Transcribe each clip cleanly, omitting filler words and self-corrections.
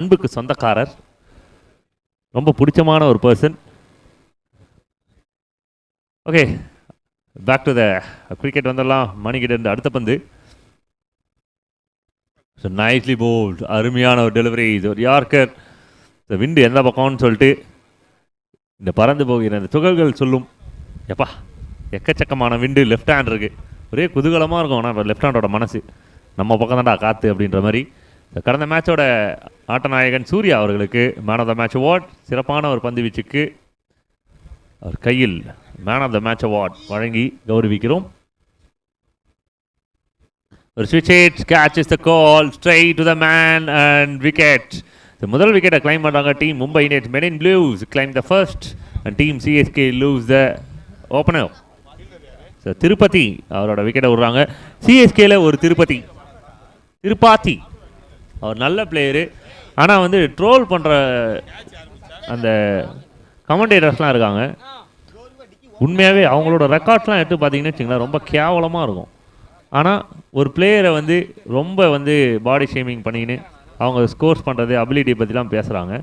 அன்புக்கு சொந்தக்காரர், ரொம்ப பிடிச்சமான ஒரு person. Okay, back to the cricket வந்துடலாம். மணிக்கிட்ட இருந்து அடுத்த பந்து. நைஸ்லி போல்ட், அருமையான ஒரு டெலிவரி. ஒரு யார்க்கர். இந்த விண்டு எந்த பக்கம்னு சொல்லிட்டு இந்த பறந்து போகிற இந்த துகள்கள் சொல்லும். எப்பா எக்கச்சக்கமான விண்டு லெஃப்ட் ஹேண்ட் இருக்குது. ஒரே குதூகலமாக இருக்கும். ஆனால் லெஃப்ட் ஹேண்டோட மனசு நம்ம பக்கம் தான்டா காற்று அப்படின்ற மாதிரி. கடந்த மேட்சோட ஆட்டநாயகன் சூர்யா அவர்களுக்கு man of the match award. சிறப்பான ஒரு பந்து வீச்சுக்கு அவர் கையில் man of the match award வழங்கி கௌரவிக்கிறோம். ஒரு ஸ்விட்ச் hit, catch the call straight to the man and wicket. முதல் விக்கெட்டை கிளைம் பண்ணுறாங்க team Mumbai Indians. Men in blues claim the first and team CSK lose the opener. So Tirupati அவரோட விக்கெட்டை விடுறாங்க. சிஎஸ்கேல ஒரு திருப்பாத்தி அவர் நல்ல பிளேயரு. ஆனால் வந்து ட்ரோல் பண்ணுற அந்த கமெண்டேட்டர்ஸ்லாம் இருக்காங்க. உண்மையாகவே அவங்களோட ரெக்கார்ட்ஸ்லாம் எடுத்து பார்த்தீங்கன்னு வச்சுங்களேன், ரொம்ப கேவலமாக இருக்கும். ஆனால் ஒரு பிளேயரை வந்து ரொம்ப வந்து பாடி ஷேமிங் பண்ணின்னு அவங்க ஸ்கோர்ஸ் பண்ணுறது அபிலிட்டி பற்றிலாம் பேசுகிறாங்க.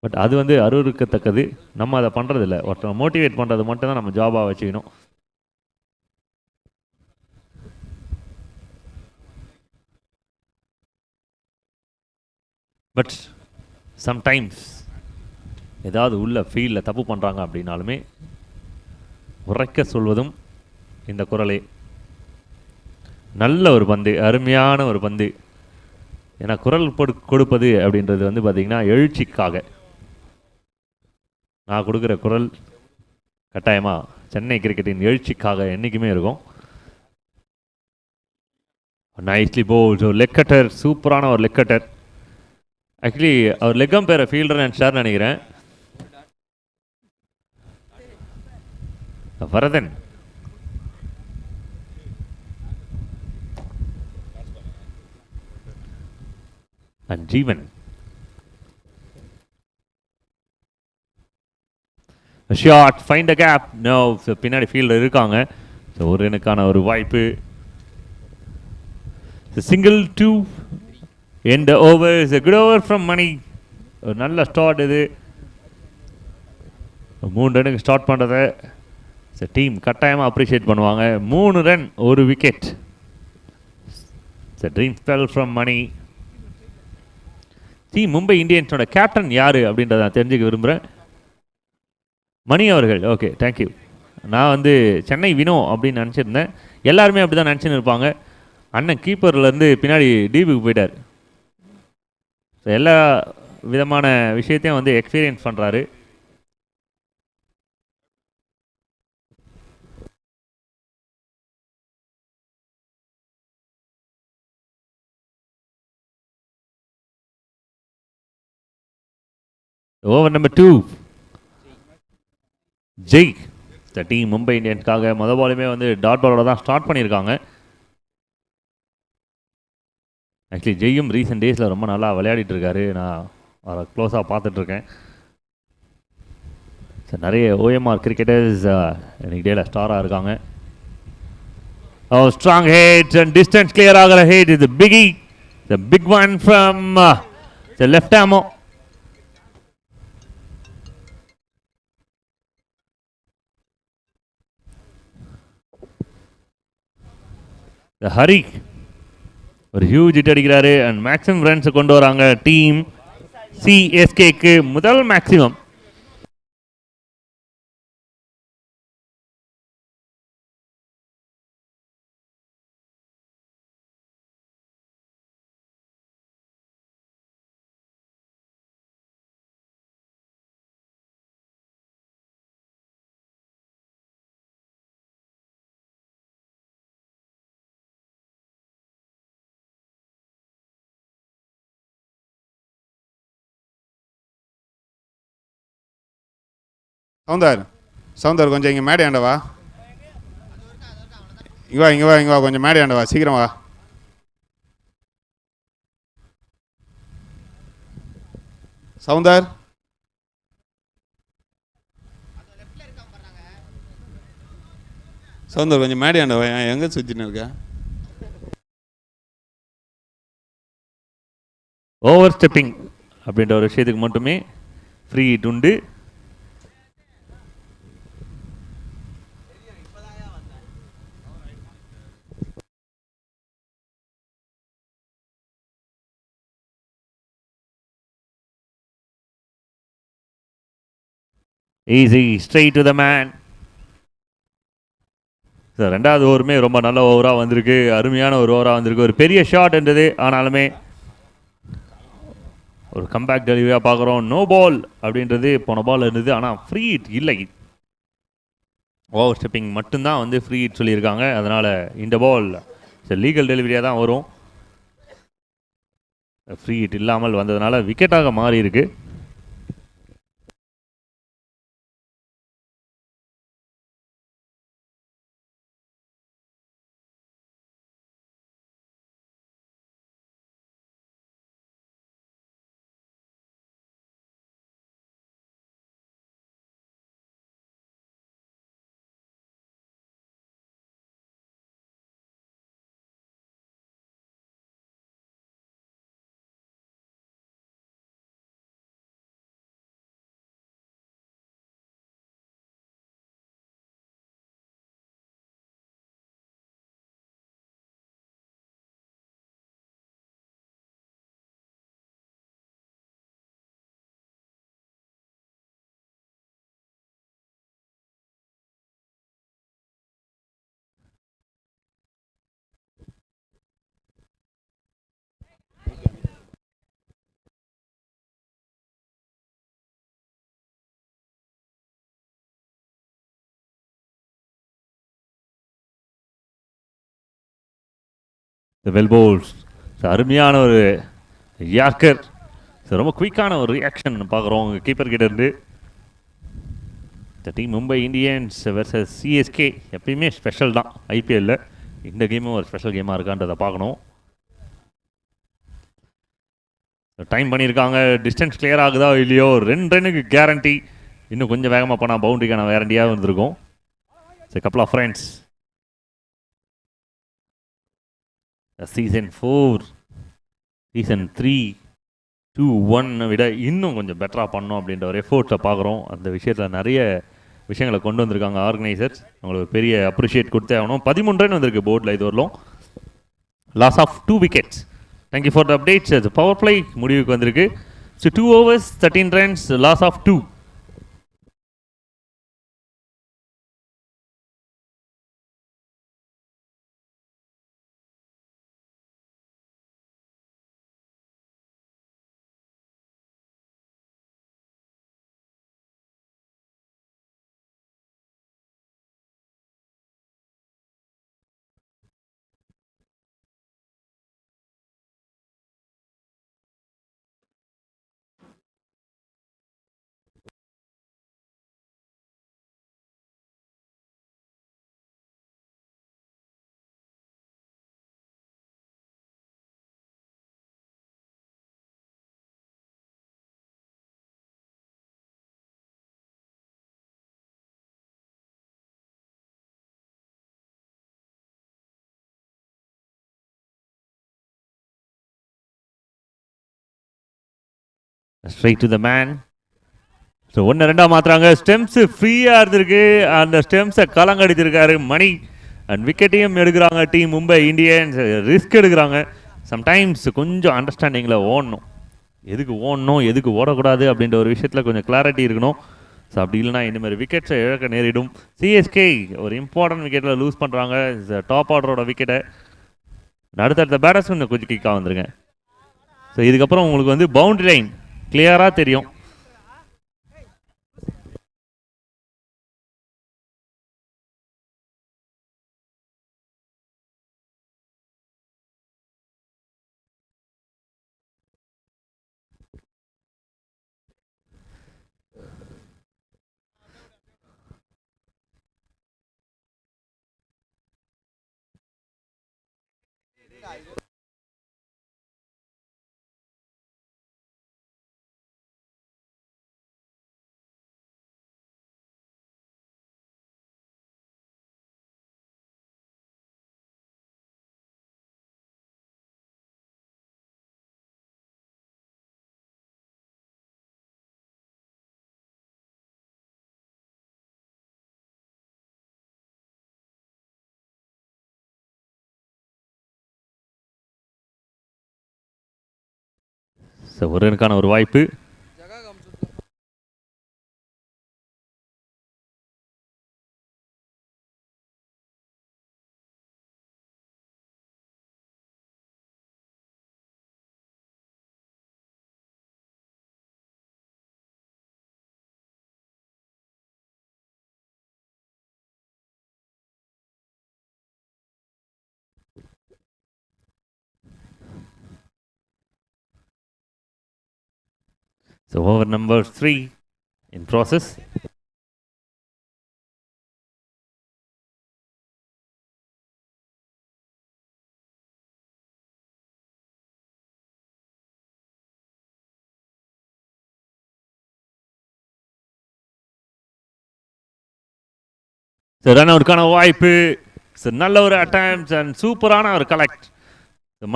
பட் அது வந்து அருவருக்கத்தக்கது. நம்ம அதை பண்ணுறதில்ல. ஒருத்தனை மோட்டிவேட் பண்ணுறது மட்டும் தான் நம்ம ஜாபாக வச்சுக்கணும். பட் சம்டைம்ஸ் ஏதாவது உள்ள ஃபீல்டில் தப்பு பண்ணுறாங்க அப்படின்னாலுமே உரைக்க சொல்வதும் இந்த குரலே. நல்ல ஒரு பந்து, அருமையான ஒரு பந்து. ஏன்னா குரல் கொடுப்பது அப்படின்றது வந்து பார்த்திங்கன்னா எழுச்சிக்காக. நான் கொடுக்குற குரல் கட்டாயமாக சென்னை கிரிக்கெட்டின் எழுச்சிக்காக என்றைக்குமே இருக்கும். நைஸ்லி போல்ட், ஒரு லெக் கட்டர், சூப்பரான ஒரு லெக் கட்டர். ஆக்சுவலி அவர் லெக்கம் பேரை ஃபீல்டர் நினச்சார்னு நினைக்கிறேன். Varadhan and Jeevan. Shot, find a gap. No, பின்னாடி ஃபீல்டர் இருக்காங்க. ஸோ ஒரு எனக்கான ஒரு வாய்ப்பு. Single 2 end the over. Is a good over from Mani. ஒரு நல்ல ஸ்டார்ட் இது. 3 ரன்னுக்கு ஸ்டார்ட் பண்ணுறத டீம் கட்டாயமாக அப்ரிஷியேட் பண்ணுவாங்க. 3 ரன், ஒரு wicket. Dream spell from Mani. Team Mumbai இந்தியன்ஸோட கேப்டன் யார் அப்படின்றத நான் தெரிஞ்சுக்க விரும்புகிறேன். மணி அவர்கள். Okay, thank you. நான் வந்து சென்னை வினோ அப்படின்னு நினச்சிருந்தேன். எல்லாருமே அப்படி தான் நினச்சின்னு இருப்பாங்க. அண்ணன் கீப்பர்லேருந்து பின்னாடி டிபிக்கு போயிட்டார். எல்லா விதமான விஷயத்தையும் வந்து எக்ஸ்பீரியன்ஸ் பண்ணுறாரு. Over number 2, Jai. இந்த டீம் மும்பை இந்தியன்ஸ்க்காக மொதல் பாலுமே வந்து டாட் பாலோட தான் ஸ்டார்ட் பண்ணியிருக்காங்க. ஆக்சுவலி ஜெய்யும் ரீசெண்ட் டேஸில் ரொம்ப நல்லா விளையாடிட்டு இருக்காரு. நான் அவரை க்ளோஸாக பார்த்துட்ருக்கேன். நிறைய ஓஎம்ஆர் கிரிக்கெட்டர்ஸ் இன்னைக்கு டேல ஸ்டாராக இருக்காங்க. Strong hit and distance clear ஆகிற ஹிட். இது பிகி, the big one from the left ஆமோ. ஹரி ஒரு ஹியூஜ் ஹிட் அடிக்கிறாரு அண்ட் மேக்ஸிமம் ரன்ஸ் கொண்டு வராங்க டீம் சிஎஸ்கேக்கு. முதல் மேக்ஸிமம். சவுந்தர் கொஞ்சம் இங்கே மேடையாண்டவா. இங்கே வா கொஞ்சம் மேடையாண்டவா, சீக்கிரம் வா. சவுந்தர் கொஞ்சம் மேடையாண்டவா. எங்கே சுற்றின்னு இருக்க? ஓவர் ஸ்டெப்பிங் அப்படின்ற ஒரு விஷயத்துக்கு மட்டுமே ஃப்ரீ ஹிட் உண்டு. Easy straight to the man. Sir ரெண்டாவது ஓவருமே ரொம்ப நல்ல ஓவராக வந்திருக்கு, அருமையான ஒரு ஓவராக வந்திருக்கு. ஒரு பெரிய ஷாட் இருந்தது, ஆனாலுமே ஒரு கம்பேக் டெலிவரியாக பார்க்குறோம். நோ பால் அப்படின்றது போன பால் இருந்தது, ஆனால் ஃப்ரீ ஹிட் இல்லை. ஓவர் ஸ்டெப்பிங் மட்டும்தான் வந்து ஃப்ரீ ஹிட் சொல்லியிருக்காங்க. அதனால் இந்த பால் லீகல் டெலிவரியாக தான் வரும். ஃப்ரீ ஹிட் இல்லாமல் வந்ததுனால விக்கெட்டாக மாறி இருக்கு. வெல் போல்ஸ், அருமையான ஒரு யார்க்கர், ரொம்ப குயிக்கான ஒரு ரியாக்ஷன் பார்க்குறோம் கீப்பர் கிட்ட இருந்து. இந்த team Mumbai Indians versus CSK எப்பயுமே ஸ்பெஷல் தான் ஐபிஎல்ல. இந்த கேமும் ஒரு ஸ்பெஷல் கேமாக இருக்கான்றதை பார்க்கணும். டைம் பண்ணியிருக்காங்க, டிஸ்டன்ஸ் கிளியர் ஆகுதா இல்லையோ, 2 ரன்னுக்கு கேரண்டி. இன்னும் கொஞ்சம் வேகமாக போனால் பவுண்டரிக்கான வேரண்டியாக இருந்திருக்கும். கப்பல் ஆஃப் ஃப்ரெண்ட்ஸ். சீசன் 4 சீசன் 3 2-1 விட இன்னும் கொஞ்சம் பெட்டராக பண்ணோம் அப்படின்ற ஒரு எஃபோர்ட்ஸை பார்க்குறோம். அந்த விஷயத்தில் நிறைய விஷயங்களை கொண்டு வந்திருக்காங்க ஆர்கனைசர்ஸ். அவங்களுக்கு பெரிய அப்ரிஷியேட் கொடுத்தே ஆகணும். 13 ரன் வந்திருக்கு போர்டில் இது வரலும். Loss of 2 wickets. Thank you for the updates. அது பவர் பிளே முடிவுக்கு வந்திருக்கு. So 2 overs 13 runs, loss of 2. Straight to the man. So 1-2 மாற்றுறாங்க. ஸ்டெம்ஸு ஃப்ரீயாக இருந்திருக்கு, அந்த ஸ்டெம்ஸை கலங்கடிச்சிருக்காரு மணி. அண்ட் விக்கெட்டையும் எடுக்கிறாங்க டீம் மும்பை இந்தியன்ஸ். ரிஸ்க் எடுக்கிறாங்க. சம்டைம்ஸ் கொஞ்சம் அண்டர்ஸ்டாண்டிங்கில் ஓடணும், எதுக்கு ஓடணும் எதுக்கு ஓடக்கூடாது அப்படின்ற ஒரு விஷயத்தில் கொஞ்சம் கிளாரிட்டி இருக்கணும். ஸோ அப்படி இல்லைனா இந்த மாதிரி விக்கெட்ஸை இழக்க நேரிடும். சிஎஸ்கே ஒரு இம்பார்ட்டன்ட் விக்கெட்டில் லூஸ் பண்ணுறாங்க, டாப் ஆர்டரோட விக்கெட்டை. அடுத்தடுத்த பேட்டர்ஸ்மேன் கொஞ்சம் கிக்காக வந்துருங்க. ஸோ இதுக்கப்புறம் உங்களுக்கு வந்து பவுண்டரி லைன் கிளியராக தெரியும். ஸோ ஒரு ரனுக்கான ஒரு வாய்ப்பு. So over number 3 in process. So run அவுட்கான வாய்ப்பு. ஸோ நல்ல ஒரு அட்டம்ப்ட் அண்ட் சூப்பரான ஒரு கலெக்ட்.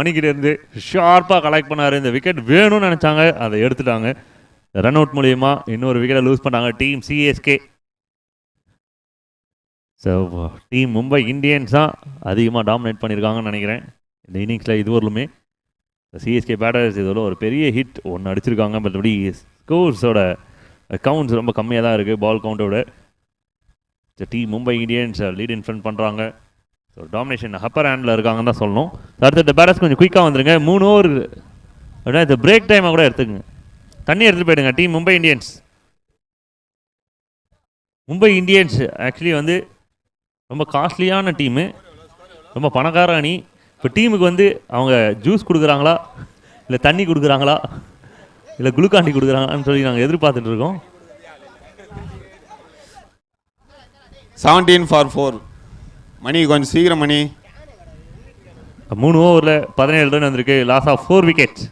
மணிக்கிட்ட இருந்து ஷார்ப்பாக கலெக்ட் பண்ணார். இந்த விக்கெட் வேணும்னு நினச்சாங்க, அதை எடுத்துட்டாங்க. ரன் அவுட் மூலியமா இன்னொரு விக்கெட்டை லூஸ் பண்ணாங்க team CSK. So team Mumbai Indians தான் அதிகமாக டாமினேட் பண்ணியிருக்காங்கன்னு நினைக்கிறேன் இந்த இன்னிங்ஸில். இதுவரையிலுமே சிஎஸ்கே பேட்டர்ஸ் இதில் ஒரு பெரிய ஹிட் ஒன்று அடிச்சிருக்காங்க. மற்றபடி ஸ்கோர்ஸோட கவுண்ட்ஸ் ரொம்ப கம்மியாக தான் இருக்குது பால் கவுண்டோட. Team Mumbai Indians lead in front பண்ணுறாங்க. ஸோ டாமினேஷன் அப்பர் ஹேண்டில் இருக்காங்கன்னு தான் சொல்லணும். அடுத்த பேட்டர்ஸ் கொஞ்சம் குயிக்காக வந்துருங்க. 3 ஓவர் அப்படின்னா இந்த பிரேக் டைமாக கூட எடுத்துக்கங்க, தண்ணி எடுத்துகிட்டு போயிடுங்க team Mumbai Indians. Mumbai Indians actually வந்து ரொம்ப காஸ்ட்லியான டீமு, ரொம்ப பணக்கார அணி. இப்போ டீமுக்கு வந்து அவங்க ஜூஸ் கொடுக்குறாங்களா, இல்லை தண்ணி கொடுக்குறாங்களா, இல்லை குளுக்காண்டி கொடுக்குறாங்களான்னு சொல்லி நாங்கள் எதிர்பார்த்துட்டு இருக்கோம். 17 for 4. மணி கொஞ்சம் சீக்கிரம் மணி. 3 ஓவரில் 17 ரன் வந்திருக்கு. Loss of 4 wickets.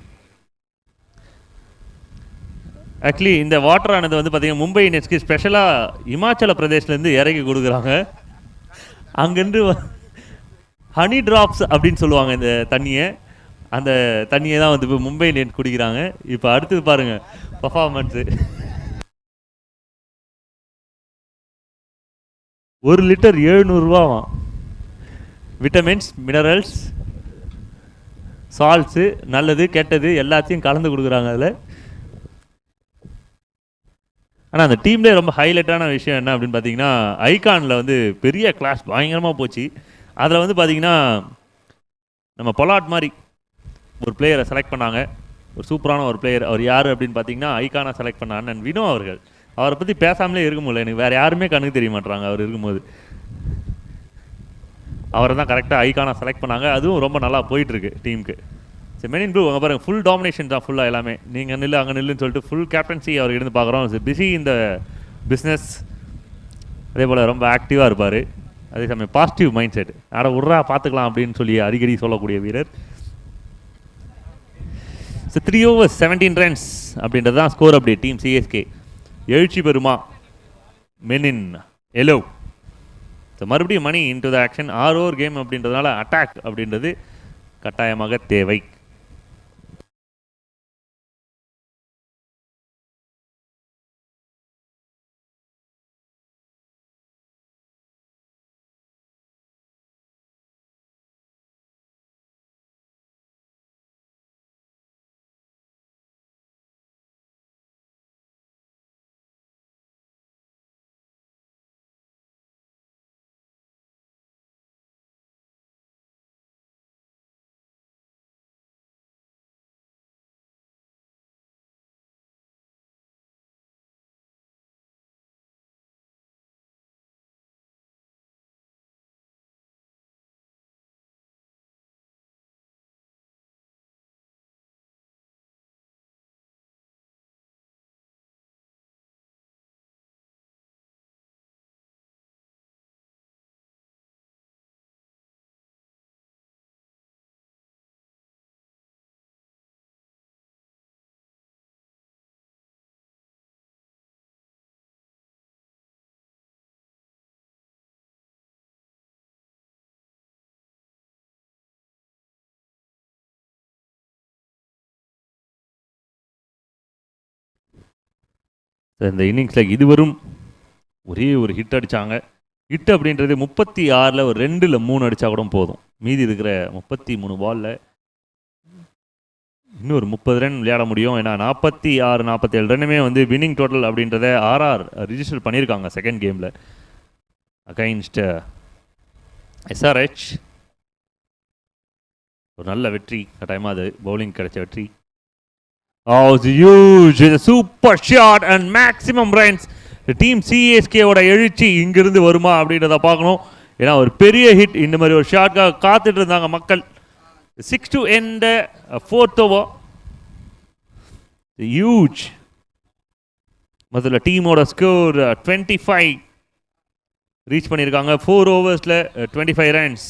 ஆக்சுவலி இந்த வாட்டர் ஆனது வந்து பார்த்தீங்கன்னா மும்பை இந்தியன்ஸ்க்கு ஸ்பெஷலாக இமாச்சல பிரதேஷ்லேருந்து இறக்கி கொடுக்குறாங்க. அங்கேருந்து ஹனி ட்ராப்ஸ் அப்படின்னு சொல்லுவாங்க இந்த தண்ணியை. அந்த தண்ணியை தான் வந்து இப்போ மும்பை இந்தியன்ஸ் குடிக்கிறாங்க. இப்போ அடுத்தது பாருங்கள் performance. 1 litre 700 ரூபாவாம். Vitamins, minerals, salts, நல்லது கெட்டது எல்லாத்தையும் கலந்து கொடுக்குறாங்க அதில். ஆனால் அந்த டீம்லேயே ரொம்ப ஹைலைட்டான விஷயம் என்ன அப்படின்னு பார்த்தீங்கன்னா, ஐகானில் வந்து பெரிய கிளாஸ் பயங்கரமாக போச்சு. அதில் வந்து பார்த்தீங்கன்னா நம்ம பொலாட் மாதிரி ஒரு பிளேயரை செலக்ட் பண்ணாங்க, ஒரு சூப்பரான ஒரு பிளேயர். அவர் யார் அப்படின்னு பார்த்தீங்கன்னா ஐகானாக செலக்ட் பண்ண அண்ணன் வினோ அவர்கள். அவரை பற்றி பேசாமலே இருக்க முடியல எனக்கு, வேறு யாருமே கண்ணுக்கு தெரிய மாட்டாங்க அவர் இருக்கும்போது. அவரை தான் கரெக்டாக ஐகானாக செலக்ட் பண்ணாங்க. அதுவும் ரொம்ப நல்லா போயிட்டுருக்கு டீமுக்கு. சரி மென் இன் ப்ளூ அங்கே பாருங்கள், ஃபுல் டாமினேஷன் தான் ஃபுல்லாக எல்லாமே. நீங்கள் நில்லு அங்கே நில்லுன்னு சொல்லிட்டு ஃபுல் கேப்டன்சி அவருக்கு இருந்து பார்க்குறோம். பிஸி இந்த பிஸ்னஸ், அதே போல் ரொம்ப ஆக்டிவாக இருப்பார். அதே சமயம் பாசிட்டிவ் மைண்ட் செட், யாரை உட்றா பார்த்துக்கலாம் அப்படின்னு சொல்லி அடிக்கடி சொல்லக்கூடிய வீரர். ஸோ 3 overs 17 runs அப்படின்றது தான் ஸ்கோர் அப்டேட் டீம் சிஎஸ்கே. எழுச்சி பெறுமா மென் இன் எல்லோ? ஸோ மறுபடியும் Mani into the action. 6 over game அப்படின்றதுனால அட்டாக் அப்படின்றது கட்டாயமாக தேவை. இந்த இன்னிங்ஸில் இதுவரும் ஒரே ஒரு ஹிட் அடித்தாங்க. ஹிட் அப்படின்றது 36ல் ஒரு 2ல் 3 அடித்தா கூட போதும். மீதி இருக்கிற 33 பாலில் இன்னொரு 30 ரன் விளையாட முடியும். ஏன்னா 46 47 ரன்னுமே வந்து வின்னிங் டோட்டல் அப்படின்றத ஆர்ஆர் ரிஜிஸ்டர் பண்ணியிருக்காங்க செகண்ட் கேமில் அகைன்ஸ்ட் எஸ்ஆர்ஹெச். ஒரு நல்ல வெற்றி கட்டாயமாக அது பவுலிங் கிடைச்ச வெற்றி. Oh, it's huge. It's a super shot and maximum runs. The team CSK ஓட எழுச்சி இங்கிருந்து வருமா அப்படின்றத பார்க்கணும். ஏன்னா ஒரு பெரிய ஹிட் இந்த மாதிரி ஒரு ஷாட்காக காத்துட்டு இருந்தாங்க மக்கள். 6 to end fourth over. Huge. முதல்ல டீமோட ஸ்கோர் 25 ரீச் பண்ணியிருக்காங்க 4 ஓவர்ஸில் 25 ரன்ஸ்.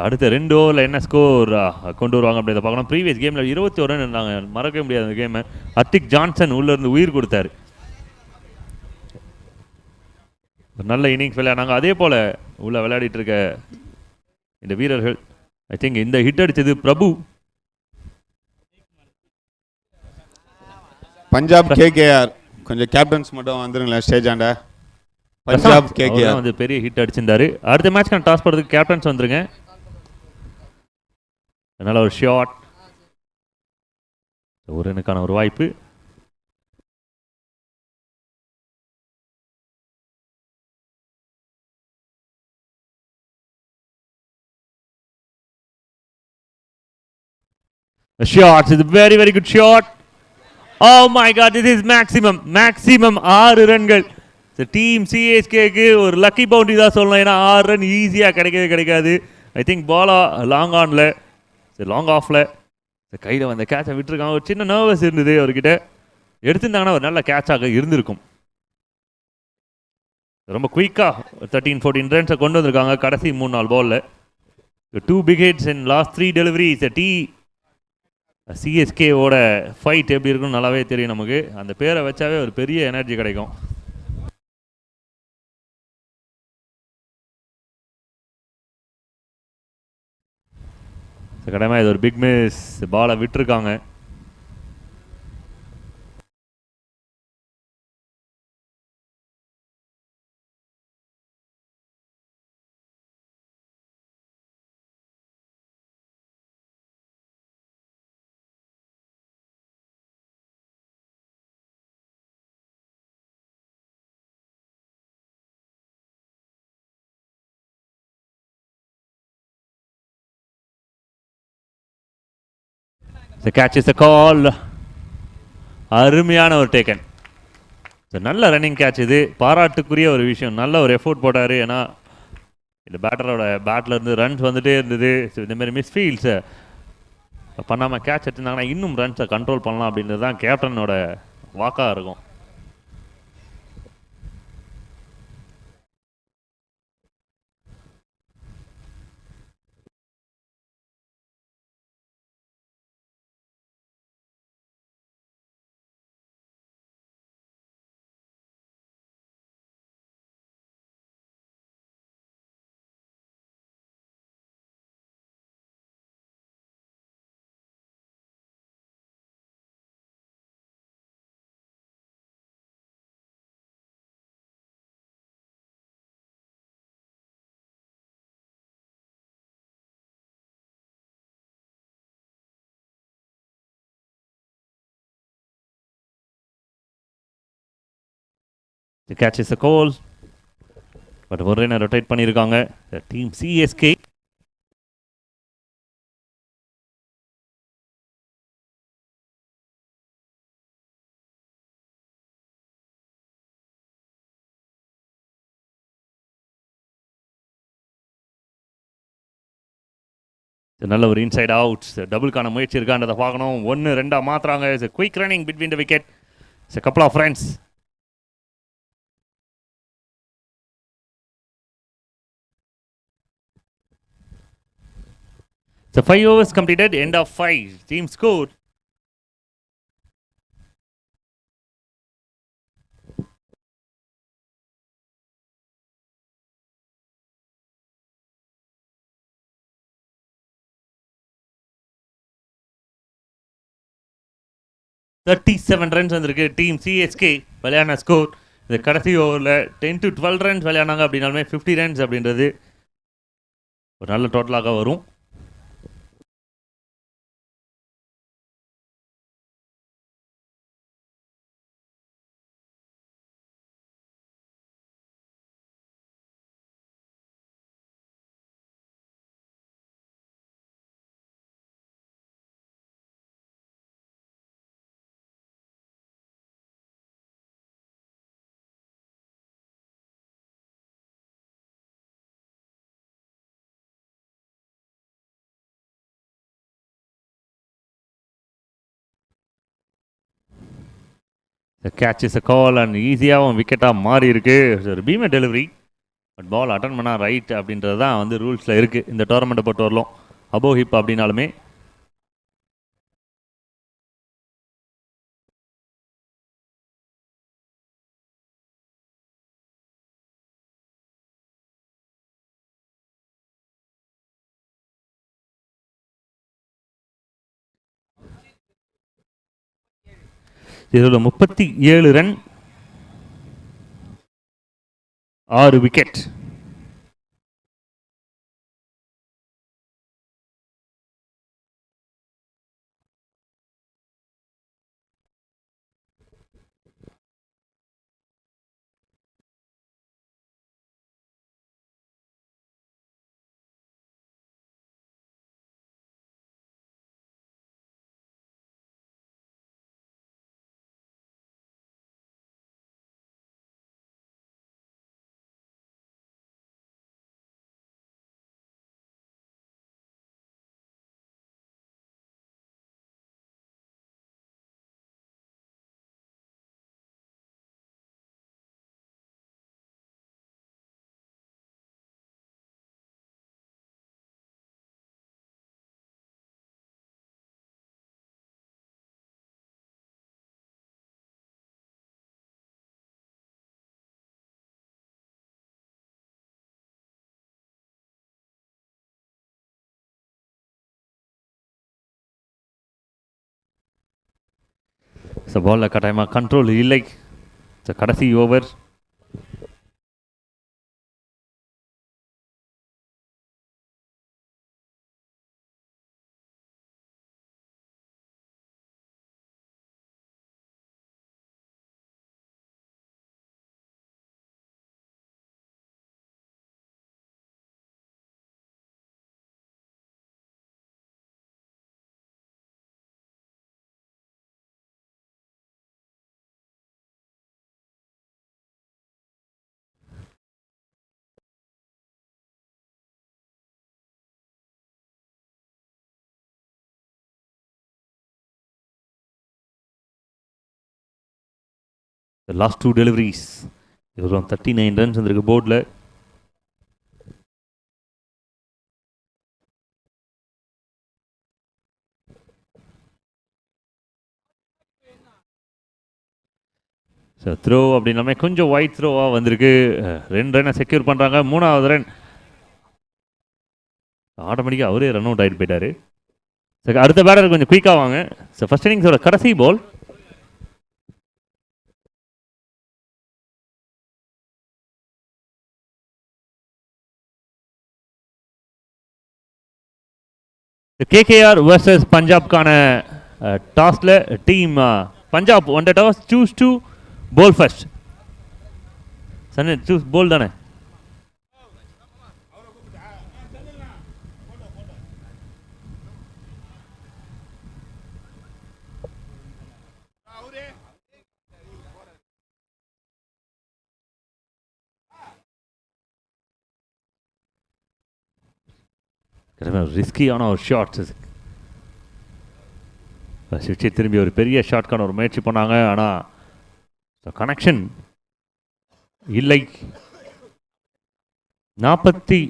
அடுத்த 2 ஓவரில் என்ன ஸ்கோர் கொண்டு வருவாங்க அப்படின்றத பார்க்கணும். ப்ரீவியஸ் கேமில் 21 ரன் இருந்தாங்க, மறக்க முடியாது அந்த கேமை. அர்டிக் ஜான்சன் உள்ளேருந்து உயிர் கொடுத்தாரு. நல்ல இன்னிங்ஸ் விளையாடினாங்க. அதே போல் உள்ள விளையாடிட்டு இருக்க இந்த வீரர்கள் ஐ திங்க் இந்த ஹிட் அடித்தது பிரபு. பஞ்சாப் கேகேஆர் கொஞ்சம் கேப்டன்ஸ் மட்டும் வந்துருங்களேன் ஸ்டேஜ் ஆண்ட. பஞ்சாப் கேகேஆர் வந்து பெரிய ஹிட் அடிச்சிருந்தாரு. அடுத்த மேட்ச்க்கான டாஸ் போடுறதுக்கு கேப்டன்ஸ் வந்துருங்க. அதனால ஒரு ஷாட், ஒரு ரனுக்கான ஒரு வாய்ப்பு. The shot is a very very good shot. Oh my god, this is maximum 6 ரன்கள். The team CSKக்கு ஒரு லக்கி பவுண்டரி தான் சொல்லணும். ஏன்னா 6 ரன் ஈஸியாக கிடைக்காது. ஐ திங்க் பாலா லாங் ஆனில் லாங் ஆஃபில் கையில் வந்த கேட்சை விட்டுருக்காங்க. ஒரு சின்ன நர்வஸ் இருந்தது அவர்கிட்ட. எடுத்திருந்தாங்கன்னா ஒரு நல்ல கேட்சாக இருந்திருக்கும். ரொம்ப குயிக்காக 13-14 ரன்ஸை கொண்டு வந்திருக்காங்க கடைசி 3-4 பாலில். 2 big hits in last 3 deliveries. சிஎஸ்கேவோட fight எப்படி இருக்குன்னு நல்லாவே தெரியும் நமக்கு. அந்த பேரை வச்சாவே ஒரு பெரிய எனர்ஜி கிடைக்கும். கடமை இது ஒரு பிக் மிஸ், பாலை விட்டுருக்காங்க. The catch is the call. அருமையான ஒரு டேக்கன். நல்ல ரன்னிங் கேட்ச். இது பாராட்டுக்குரிய ஒரு விஷயம். நல்ல ஒரு எஃபோர்ட் போட்டார். ஏன்னா இந்த பேட்டரோட பேட்டில் இருந்து ரன்ஸ் வந்துட்டே இருந்தது. ஸோ இந்தமாரி மிஸ்ஃபீல்ட்ஸை பண்ணாமல் கேட்ச் எடுத்திருந்தாங்கன்னா இன்னும் ரன்ஸை கண்ட்ரோல் பண்ணலாம் அப்படின்றது தான் கேப்டனோட வாக்காக இருக்கும். The catch is a call. But ஒரு ரன்னை ரொட்டேட் பண்ணியிருக்காங்க டீம் சிஎஸ்கே. நல்ல ஒரு இன்சைட் அவுட். டபுள்கான முயற்சி இருக்கான்றதை பார்க்கணும். 1-2 மாத்துறாங்க. Quick running between the wicket. Couple of runs. So 5 overs completed, end of 5. Team scored. runs வந்திருக்கு டீம் சிஎஸ்கே விளையாடின ஸ்கோர். இந்த கடைசி ஓவரில் 10 to 12 runs விளையாடினாங்க அப்படின்னாலுமே 50 runs அப்படின்றது ஒரு நல்ல டோட்டலாக வரும். The catch is a call and ஈஸியாகவும் விக்கெட்டாக மாறி இருக்கு. ஒரு பீமே டெலிவரி பட் பால் அட்டன் பண்ணால் ரைட் அப்படின்றது தான் வந்து ரூல்ஸில் இருக்குது இந்த டோர்னமெண்ட்டை பொறுத்த வரலாம். அபோ ஹிப் அப்படின்னாலுமே இதில் 37 ரன் 6 விக்கெட். ஸோ பாலில் கட்டாயமாக கண்ட்ரோல் இல்லை. ஸோ கடைசி over. The last two deliveries. It was on 39 runs வந்திருக்கு போர்டில். ஸோ த்ரோ அப்படின்னாமே கொஞ்சம் ஒயிட் த்ரோவாக வந்திருக்கு. 2 ரன்னை செக்யூர் பண்ணுறாங்க. 3வது ரன் ஆட்டோமேட்டிக்காக அவரே ரன் அவுட் ஆகிட்டு போயிட்டார். ஸோ அடுத்த பேட்டர் கொஞ்சம் குயிக்காக வாங்க. ஸோ ஃபர்ஸ்ட் இன்னிங்ஸோட கடைசி பால். KKR வர்சஸ் பஞ்சாப்கான டாஸில் team Punjab won the toss choose to bowl first. சன்னு சூஸ் போல் தானே. ரிஸ்கியான ஒரு ஷாட். சிக்ஸை திரும்பி ஒரு பெரிய ஷாட்கான ஒரு முயற்சி பண்ணாங்க. ஆனால் கனெக்ஷன் இல்லை. 42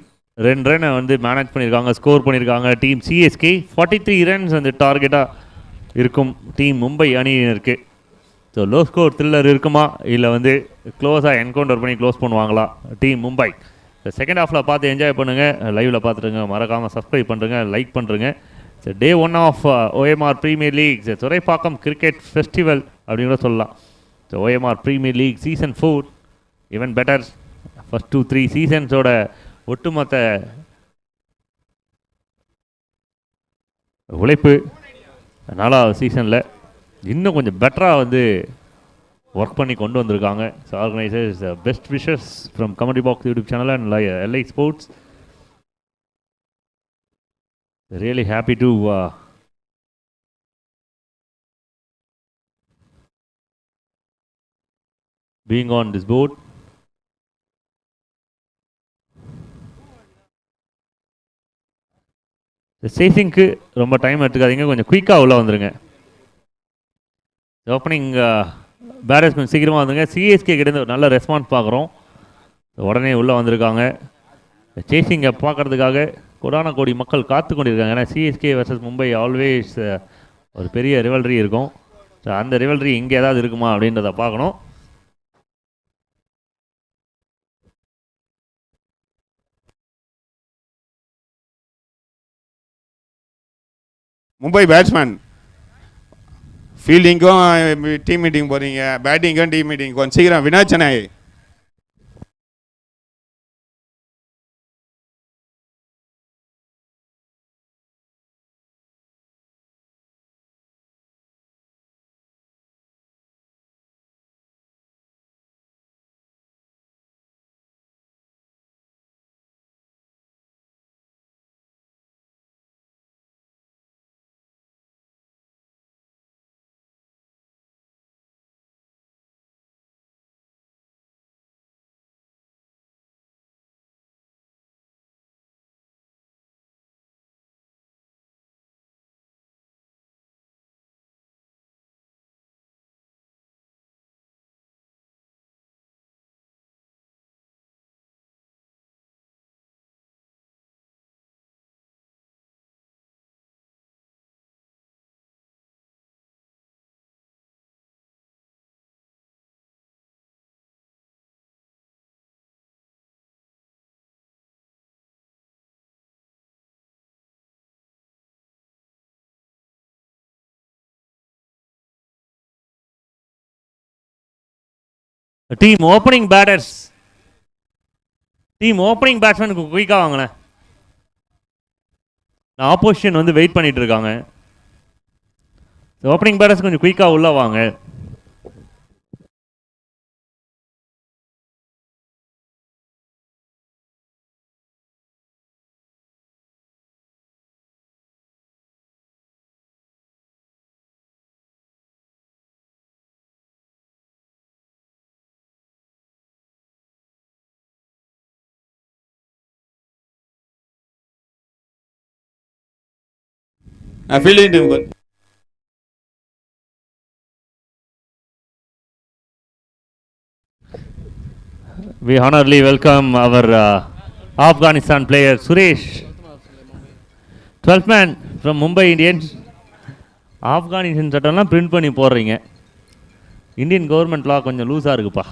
ரன்னை வந்து மேனேஜ் பண்ணியிருக்காங்க, ஸ்கோர் பண்ணியிருக்காங்க டீம் சிஎஸ்கே. 43 ரன்ஸ் வந்து டார்கெட்டாக இருக்கும் டீம் மும்பை அணியினருக்கு. ஸோ லோ ஸ்கோர் த்ரில்லர் இருக்குமா இல்லை வந்து க்ளோஸாக என்கவுண்டர் பண்ணி க்ளோஸ் பண்ணுவாங்களா டீம் மும்பை? செகண்ட் ஹாஃபில் பார்த்து என்ஜாய் பண்ணுங்கள். லைவில் பார்த்துருங்க. மறக்காமல் சப்ஸ்கிரைப் பண்ணுறங்க, லைக் பண்ணுறங்க. Day 1 of OMR premier league Thoraipakkam cricket festival அப்படின்னு கூட சொல்லலாம். So OMR premier league season 4 even better. First 2-3 சீசன்ஸோட ஒட்டுமொத்த உழைப்பு 4வது சீசனில் இன்னும் கொஞ்சம் பெட்டராக வந்து ஒர்க் பண்ணி கொண்டு வந்திருக்காங்க. So organisers best wishes from கமெடி box YouTube channel and LI sports. Really happy to being on this board. சேசிங்க்கு ரொம்ப டைம் எடுத்துக்காதீங்க, கொஞ்சம் குயிக்காக உள்ளே வந்துடுங்க. ஓப்பனிங் பேட்டர்ஸ் கொஞ்சம் சீக்கிரமாக வந்துங்க. சிஎஸ்கே கிட்டேருந்து ஒரு நல்ல ரெஸ்பான்ஸ் பார்க்குறோம். உடனே உள்ளே வந்திருக்காங்க. சேசிங்கை பார்க்குறதுக்காக கோடான கோடி மக்கள் காத்து கொண்டிருக்காங்க. ஏன்னா சிஎஸ்கே வர்சஸ் மும்பை ஆல்வேஸ் ஒரு பெரிய ரிவல்ரி இருக்கும். ஸோ அந்த ரிவல்ரி இங்கே ஏதாவது இருக்குமா அப்படின்றத பார்க்கணும். மும்பை பேட்ஸ்மேன் ஃபீல்டிங்கும் டீம் மீட்டிங் போகிறீங்க, பேட்டிங்கும் டீம் மீட்டிங் கொஞ்சம் சீக்கிரம். வினோத் சென்னை டீம் ஓப்பனிங் பேட்ஸ்மேனுக்கு குயிக்காக வாங்கினேன். ஆப்போசிஷன் வந்து வெயிட் பண்ணிட்டு இருக்காங்க. ஓப்பனிங் பேட்டர்ஸ் கொஞ்சம் குயிக்காக உள்ள வாங்க. Fielding team We honorably welcome our Afghanistan player Suresh, 12th man from Mumbai Indians. Afghanistan சட்டம்லாம் பிரிண்ட் பண்ணி போடுறீங்க. இந்தியன் கவர்மெண்ட் லா கொஞ்சம் லூஸாக இருக்குப்பா.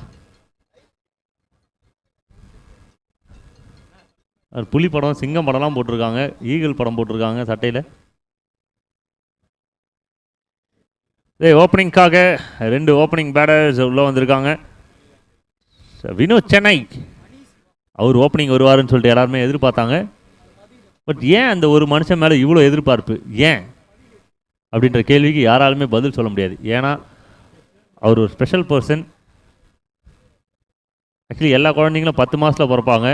புலி படம், சிங்கம் படம்லாம் போட்டிருக்காங்க, ஈகிள் படம் போட்டிருக்காங்க சட்டையில். ஓப்பனிங்காக 2 ஓப்பனிங் பேட்டர்ஸ் உள்ளே வந்திருக்காங்க. வினோத் சென்னை அவர் ஓப்பனிங் வருவாருன்னு சொல்லிட்டு எல்லாருமே எதிர்பார்த்தாங்க. பட் ஏன் அந்த ஒரு மனுஷன் மேலே இவ்வளோ எதிர்பார்ப்பு ஏன் அப்படின்ற கேள்விக்கு யாராலுமே பதில் சொல்ல முடியாது. ஏன்னா அவர் ஒரு ஸ்பெஷல் பர்சன். ஆக்சுவலி எல்லா குழந்தைங்களும் 10 மாதத்தில் பிறப்பாங்க.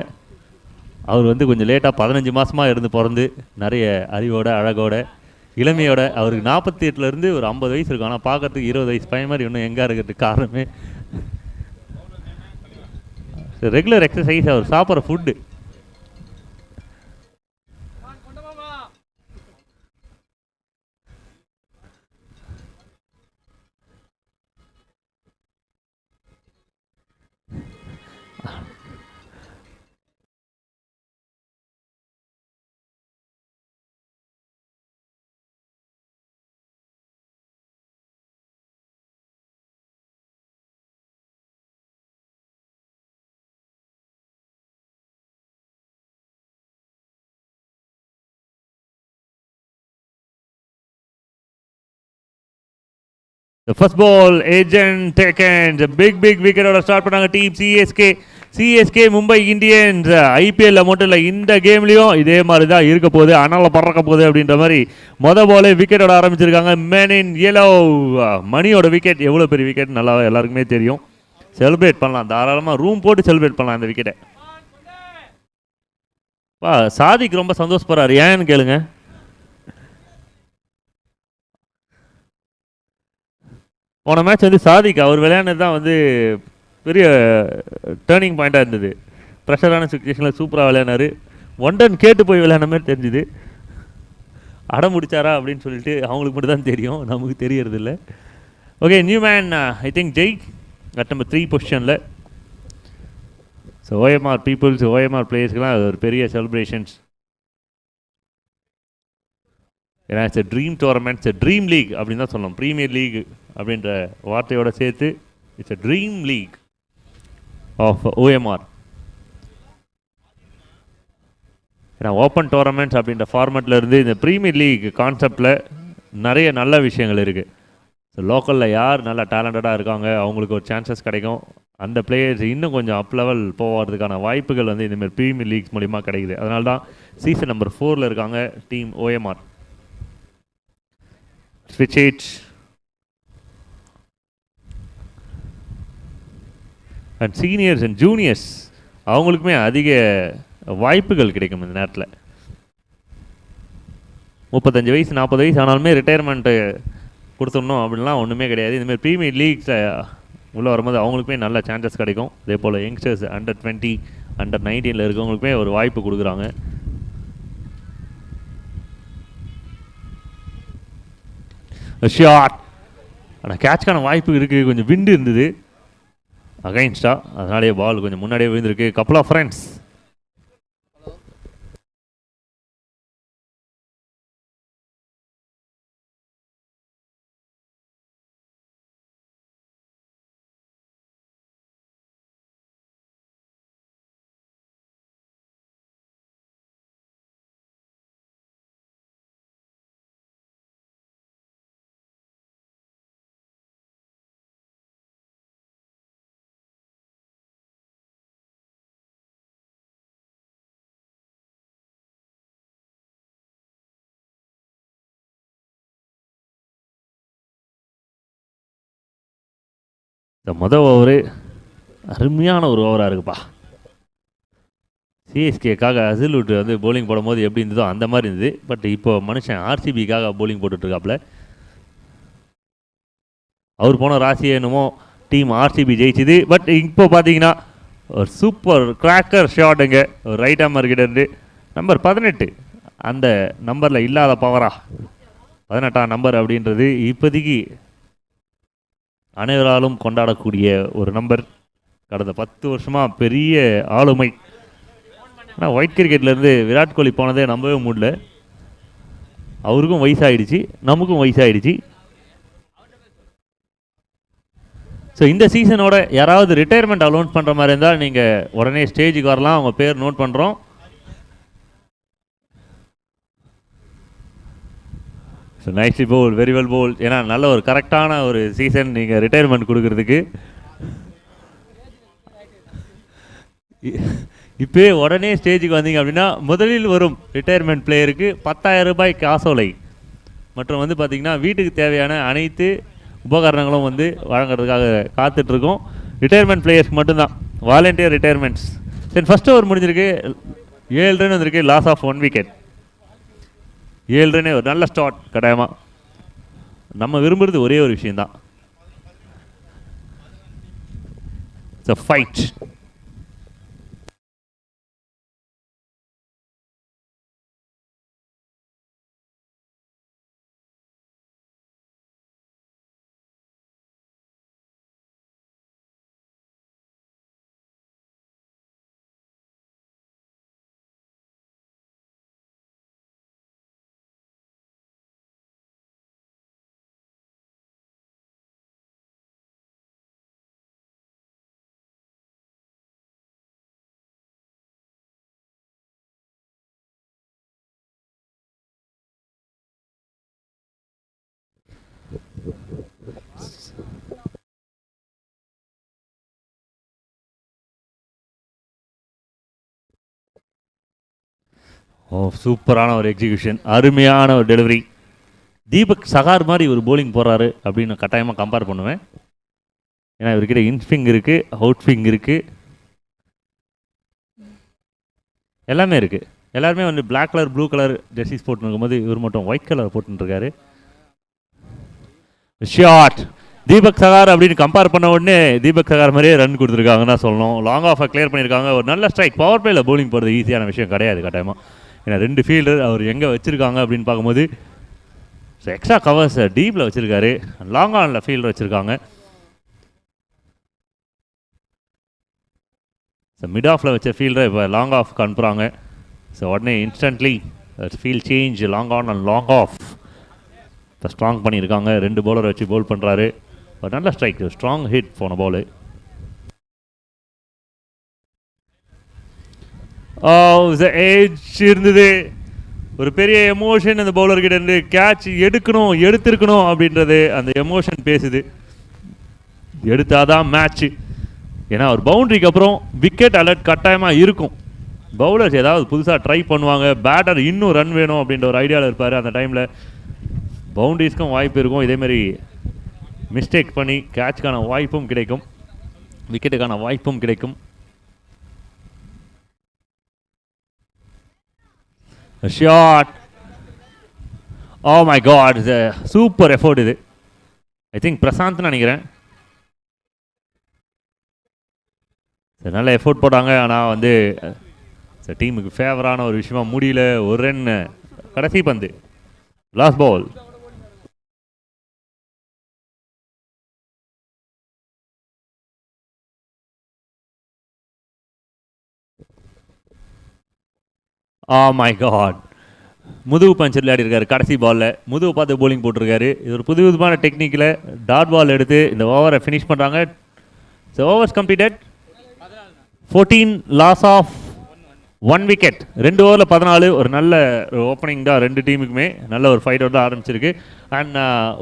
அவர் வந்து கொஞ்சம் லேட்டாக 15 மாதமாக இருந்து பிறந்து நிறைய அறிவோட அழகோட இளமையோட அவருக்கு 48லேருந்து ஒரு 50 வயசு இருக்கும். ஆனால் பார்க்கறதுக்கு 20 வயசு பையன் மாதிரி இன்னும் எங்கே இருக்கிறதுக்கு காரணமே ரெகுலர் எக்ஸசைஸ், அவர் சாப்பிட்ற food. The first ball, agent taken, the big wicket ஓட ஸ்டார்ட் பண்ணாங்க டீம் சிஎஸ்கே மும்பை இந்தியன்ஸ். ஐபிஎல்ல மட்டும் இல்லை, இந்த கேம்லேயும் இதே மாதிரி தான் இருக்க போகுது, அனல பறக்க போகுது அப்படின்ற மாதிரி பாலே விக்கெட்டோட ஆரம்பிச்சிருக்காங்க. மேன் இன் எல்லோ, மணியோட விக்கெட். எவ்வளோ பெரிய விக்கெட் நல்லா எல்லாருக்குமே தெரியும். செலிப்ரேட் பண்ணலாம், தாராளமாக ரூம் போட்டு செலிப்ரேட் பண்ணலாம் இந்த விக்கெட்டை. சாதிக் ரொம்ப சந்தோஷப்படுறாரு, ஏன்னு கேளுங்க. போன மேட்ச் வந்து சாதிக் அவர் விளையாடுறது தான் வந்து பெரிய டேர்னிங் பாயிண்ட்டாக இருந்தது. ப்ரெஷரான சுச்சுவேஷனில் சூப்பராக விளையாடினார். ஒன் கேட்டு போய் விளையாடின மாதிரி தெரிஞ்சுது. அடம் முடிச்சாரா அப்படின்னு சொல்லிட்டு அவங்களுக்கு மட்டும் தான் தெரியும், நமக்கு தெரியறதில்ல. Okay new man I think Jai at number 3 பொசிஷனில். ஸோ ஓஎம்ஆர் பீப்புள்ஸ் ஓஎம்ஆர் பிளேயர்ஸ்க்கெலாம் அது ஒரு பெரிய செலிப்ரேஷன்ஸ். ஏன்னா it's a dream tournament, it's a dream league அப்படின்னு தான் சொல்லணும். ப்ரீமியர் லீக் அப்படின்ற வார்த்தையோடு சேர்த்து it's a dream league of OMR. ஏன்னா ஓப்பன் டோர்னமெண்ட்ஸ் அப்படின்ற ஃபார்மேட்டில் இருந்து இந்த ப்ரீமியர் லீக் கான்செப்டில் நிறைய நல்ல விஷயங்கள் இருக்குது. ஸோ லோக்கலில் யார் நல்லா டேலண்டடாக இருக்காங்க அவங்களுக்கு ஒரு சான்சஸ் கிடைக்கும். அந்த பிளேயர்ஸ் இன்னும் கொஞ்சம் அப் லெவல் போகிறதுக்கான வாய்ப்புகள் வந்து இந்தமாதிரி ப்ரீமியர் லீக்ஸ் மூலிமா கிடைக்குது. அதனால தான் சீசன் நம்பர் 4 இருக்காங்க டீம் ஓஎம்ஆர். ஸ்விட்ச் it and seniors and juniors அவங்களுக்குமே அதிக வாய்ப்புகள் கிடைக்கும் இந்த நேரத்தில். 35 வயசு 40 வயசு ஆனாலுமே ரிட்டையர்மெண்ட்டு கொடுத்துடணும் அப்படின்லாம் ஒன்றுமே கிடையாது. இந்தமாதிரி ப்ரீமியர் லீக்ஸில் உள்ளே வரும்போது அவங்களுக்குமே நல்ல சான்சஸ் கிடைக்கும். அதே போல் யங்ஸ்டர்ஸ் அண்டர் 20 அண்டர் 19 இருக்கவங்களுக்குமே ஒரு வாய்ப்பு கொடுக்குறாங்க. ஷாட் ஆனால் கேட்ச்க்கான வாய்ப்பு இருக்குது. கொஞ்சம் விண்டு இருந்தது அகைன்ஸ்டா, அதனாலேயே பால் கொஞ்சம் முன்னாடியே விழுந்திருக்கு. Couple of friends. இந்த மொதல் ஓவரு அருமையான ஒரு ஓவராக இருக்குப்பா. சிஎஸ்கேக்காக அசில்வுட் வந்து போலிங் போடும்போது எப்படி இருந்ததோ அந்த மாதிரி இருந்தது. பட் இப்போ மனுஷன் ஆர்சிபிக்காக போலிங் போட்டுட்ருக்காப்புல. அவர் போன ராசி என்னமோ டீம் ஆர்சிபி ஜெயிச்சுது. பட் இப்போ பார்த்தீங்கன்னா ஒரு சூப்பர் கிராக்கர் ஷாட்டுங்க ஒரு ரைட் ஆமர்கிட்ட இருந்து. நம்பர் 18 அந்த நம்பரில் இல்லாத பவரா 18ஆம் நம்பர் அப்படின்றது இப்போதைக்கு அனைவராலும் கொண்டாடக்கூடிய ஒரு நம்பர். கடந்த 10 வருஷமாக பெரிய ஆளுமை. ஆனால் ஒயிட் கிரிக்கெட்லேருந்து விராட் கோலி போனதே நம்பவே முடியல. அவருக்கும் வயசாகிடுச்சு, நமக்கும் வயசாகிடுச்சு. ஸோ இந்த சீசனோட யாராவது ரிட்டையர்மெண்ட் அலௌன்ஸ் பண்ணுற மாதிரி இருந்தால் நீங்கள் உடனே ஸ்டேஜுக்கு வரலாம். அவங்க பேர் நோட் பண்ணுறோம். ஸோ நைஸ்லி போல், வெரி வெல் போல். ஏன்னா நல்ல ஒரு கரெக்டான ஒரு சீசன் நீங்கள் ரிட்டையர்மெண்ட் கொடுக்கறதுக்கு. இப்போ உடனே ஸ்டேஜுக்கு வந்தீங்க அப்படின்னா முதலில் வரும் ரிட்டையர்மெண்ட் பிளேயருக்கு 10,000 ரூபாய் காசோலை மற்றும் வந்து பார்த்திங்கன்னா வீட்டுக்கு தேவையான அனைத்து உபகரணங்களும் வந்து வழங்குறதுக்காக காத்துட்ருக்கோம். ரிட்டையர்மெண்ட் பிளேயர்ஸ்க்கு மட்டும்தான், வாலண்டியர் ரிட்டையர்மெண்ட்ஸ். தென் ஃபஸ்ட் ஓவர் முடிஞ்சிருக்கு, 7 ரன் வந்திருக்கு, லாஸ் ஆஃப் 1 விக்கெட். 7 ரன்னே ஒரு நல்ல ஸ்டார்ட். கட்டாயமாக நம்ம விரும்புகிறது ஒரே ஒரு விஷயந்தான், இட்ஸ் அ ஃபைட். ஓ சூப்பரான ஒரு எக்ஸிக்யூஷன், அருமையான ஒரு டெலிவரி. தீபக் சகார் மாதிரி ஒரு போலிங் போடுறாரு அப்படின்னு நான் கட்டாயமாக கம்பேர் பண்ணுவேன். ஏன்னா இவர்கிட்ட இன்ஸ்விங் இருக்குது, அவுட் ஸ்விங் இருக்குது, எல்லாமே இருக்குது. எல்லாருமே வந்து black colour blue colour jerseys போட்டுருக்கும் போது இவர் மட்டும் ஒயிட் கலர் போட்டுருக்காரு. ஷாட் தீபக் சகார் அப்படின்னு கம்பேர் பண்ண உடனே தீபக் சகார் மாதிரியே ரன் கொடுத்துருக்காங்கன்னு தான் சொல்லணும். லாங் ஆஃபை கிளியர் பண்ணியிருக்காங்க. ஒரு நல்ல ஸ்ட்ரைக். பவர் பிளேயில் போலிங் போடுறது ஈஸியான விஷயம் கிடையாது கட்டாயமாக. ஏன்னா 2 ஃபீல்டர் அவர் எங்கே வச்சுருக்காங்க அப்படின்னு பார்க்கும்போது ஸோ எக்ஸ்ட்ரா கவர்ஸ் டீப்பில் வச்சுருக்காரு, லாங் ஆனில் ஃபீல்டு வச்சுருக்காங்க. ஸோ மிட் ஆஃபில் வச்ச ஃபீல்டரை இப்போ லாங் ஆஃப்க்கு அனுப்புகிறாங்க. ஸோ உடனே instantly field change, long on and long off இப்போ ஸ்ட்ராங் பண்ணியிருக்காங்க. 2 பவுலர் வச்சு பவுல் பண்ணுறாரு. பட் நல்ல ஸ்ட்ரைக், ஸ்ட்ராங் ஹிட் போன பால். எட்ஜ் இருந்தது, ஒரு பெரிய எமோஷன் அந்த பவுலர்கிட்ட இருந்து. கேட்ச் எடுத்திருக்கணும் அப்படின்றது அந்த எமோஷன் பேசுது. எடுத்தாதான் மேட்ச்சு. ஏன்னா ஒரு பவுண்டரிக்கு அப்புறம் விக்கெட் அலர்ட் கட்டாயமாக இருக்கும். பவுலர்ஸ் ஏதாவது புதுசாக ட்ரை பண்ணுவாங்க, பேட்டர் இன்னும் ரன் வேணும் அப்படின்ற ஒரு ஐடியாவில் இருப்பார். அந்த டைமில் பவுண்டரிஸ்க்கும் வாய்ப்பு இருக்கும். இதேமாரி மிஸ்டேக் பண்ணி கேட்ச்க்கான வாய்ப்பும் கிடைக்கும், விக்கெட்டுக்கான வாய்ப்பும் கிடைக்கும். Shot, oh my god, super effort இது. ஐ திங்க் பிரசாந்த்னு நினைக்கிறேன். நல்ல எஃபோர்ட் போட்டாங்க. ஆனால் வந்து டீமுக்கு ஃபேவரான ஒரு விஷயமா முடியல. ஒரு ரன் கடைசி பந்து, last ball. Ah my god, முதுகு பஞ்சர் விளையாடி இருக்காரு கடைசி பாலில். முதுகு பார்த்து போலிங் போட்டிருக்காரு. இது ஒரு புது விதமான டெக்னிக்கில் டாட் பால் எடுத்து இந்த ஓவரை ஃபினிஷ் பண்ணுறாங்க. So overs completed, 14 loss of 1 wicket. 2 ஓவரில் 14. ஒரு நல்ல ஓப்பனிங் தான் 2 டீமுக்குமே. நல்ல ஒரு ஃபைட்டோட தான் ஆரம்பிச்சிருக்கு. அண்ட்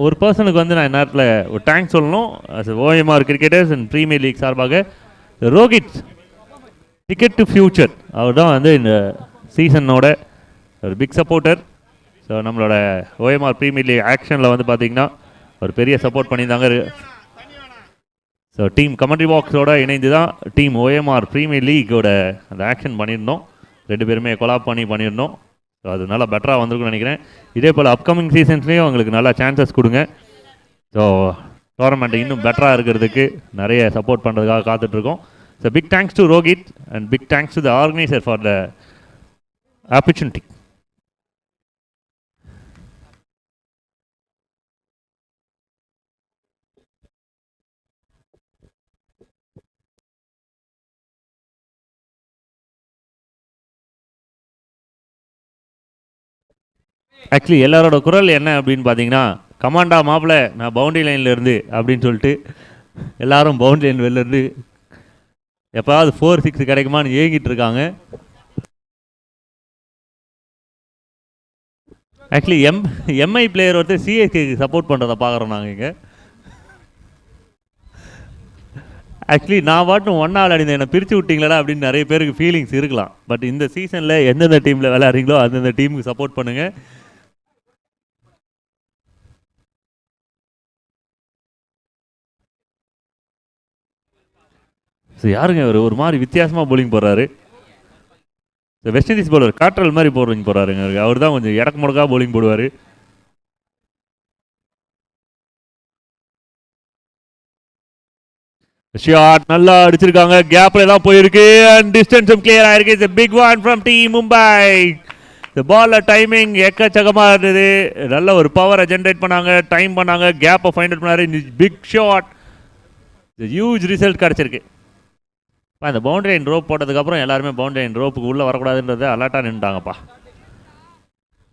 ஒரு பர்சனுக்கு வந்து நான் நேரத்தில் ஒரு தேங்க்ஸ் சொல்லணும். OMR cricketers and premier league சார்பாக ரோஹித், டிக்கெட் டு ஃபியூச்சர், அவர் தான் இந்த சீசனோட ஒரு பிக் சப்போர்ட்டர். ஸோ நம்மளோட OMR ப்ரீமியர் லீக் ஆக்ஷனில் பார்த்திங்கன்னா ஒரு பெரிய சப்போர்ட் பண்ணியிருந்தாங்க. ஸோ டீம் கமெண்ட்ரி பாக்ஸோட இணைந்து தான் டீம் OMR ப்ரீமியர் லீக்கோட அந்த ஆக்ஷன் பண்ணியிருந்தோம். 2 பேருமே கொலாப் பண்ணியிருந்தோம். ஸோ அது நல்லா பெட்டராக வந்திருக்குன்னு நினைக்கிறேன். இதே போல் அப்கமிங் சீசன்ஸ்லேயும் அவங்களுக்கு நல்லா சான்சஸ் கொடுங்க. ஸோ டோர்னமெண்ட் இன்னும் பெட்டராக இருக்கிறதுக்கு நிறைய சப்போர்ட் பண்ணுறதுக்காக காத்துட்ருக்கோம். So big thanks to Rohit and big thanks to the organiser for the opportunity. Actually எல்லாரோட குரல் என்ன அப்படின்னு பார்த்தீங்கன்னா, கமாண்டா மாப்பிள்ள நான் பவுண்டரி லைனில் இருந்து அப்படின்னு சொல்லிட்டு எல்லாரும் பவுண்டரி லைன் வெளிலேருந்து எப்போயாவது 4-6 கிடைக்குமான்னு ஏங்கிட்டு இருக்காங்க. ஆக்சுவலி எம்ஐ பிளேயர் ஒருத்தர் சிஎஸ்கேக்கு சப்போர்ட் பண்ணுறதை பார்க்குறோம் நாங்கள் இங்கே. ஆக்சுவலி நான் பாட்டும் ஒன்றா விளையாடிந்தேன், என்னை பிரித்து விட்டிங்களா அப்படின்னு நிறைய பேருக்கு ஃபீலிங்ஸ் இருக்கலாம். பட் இந்த சீசனில் எந்தெந்த டீமில் விளையாடுறீங்களோ அந்தந்த டீமுக்கு சப்போர்ட் பண்ணுங்கள். ஸோ யாருங்க ஒரு மாதிரி வித்தியாசமாக போலிங் போடுறாரு. வெஸ்ட் இண்டீஸ் பவுலர் காற்றல் மாதிரி போடுறாருங்க. அவர் தான் கொஞ்சம் இடக்கு முடக்கா போலிங் போடுவார். ஷாட் நல்லா அடிச்சிருக்காங்க, கேப்ல தான் போயிருக்கு அண்ட் டிஸ்டன்ஸும் கிளியர் ஆயிருக்கு. It's a big one from team Mumbai. இந்த பால்ல டைமிங் எக்கச்சக்கமாக இருந்தது. நல்ல ஒரு பவரை ஜென்ரேட் பண்ணாங்க, டைம் பண்ணாங்க, கேப்பை ஃபைண்ட் அவுட் பண்ணாரு. பிக் ஷாட், ஹியூஜ் ரிசல்ட் கிடச்சிருக்கு. அந்த பவுண்டரி லைன் ரோப் போட்டதுக்கப்புறம் எல்லாருமே பவுண்டரி லைன் ரோப்புக்கு உள்ளே வரக்கூடாதுன்றதை அலர்ட்டாக நின்றுட்டாங்கப்பா.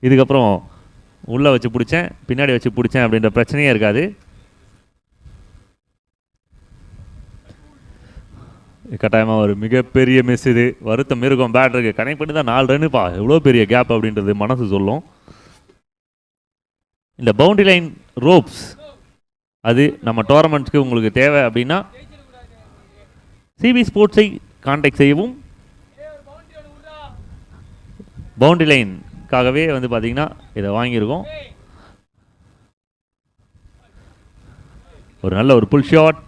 இதுக்கப்புறம் உள்ளே வச்சு பிடிச்சேன், பின்னாடி வச்சு பிடிச்சேன் அப்படின்ற பிரச்சனையே இருக்காது. கட்டாயமாக ஒரு மிகப்பெரிய மிஸ் இது. வருத்தம் இருக்கும் பேட்டருக்கு. கனெக்ட் பண்ணி தான் 4 ரன்னுப்பா, எவ்வளோ பெரிய கேப் அப்படின்றது மனசு சொல்லும். இந்த பவுண்டரி லைன் ரோப்ஸ் அது நம்ம டோர்னமெண்ட்ஸ்க்கு உங்களுக்கு தேவை அப்படின்னா சிபி ஸ்போர்ட்ஸை கான்டாக்ட் செய்யவும். பவுண்டரி லைனுக்காகவே பார்த்தீங்கன்னா இதை வாங்கியிருக்கோம். ஒரு நல்ல ஒரு புல் ஷாட்.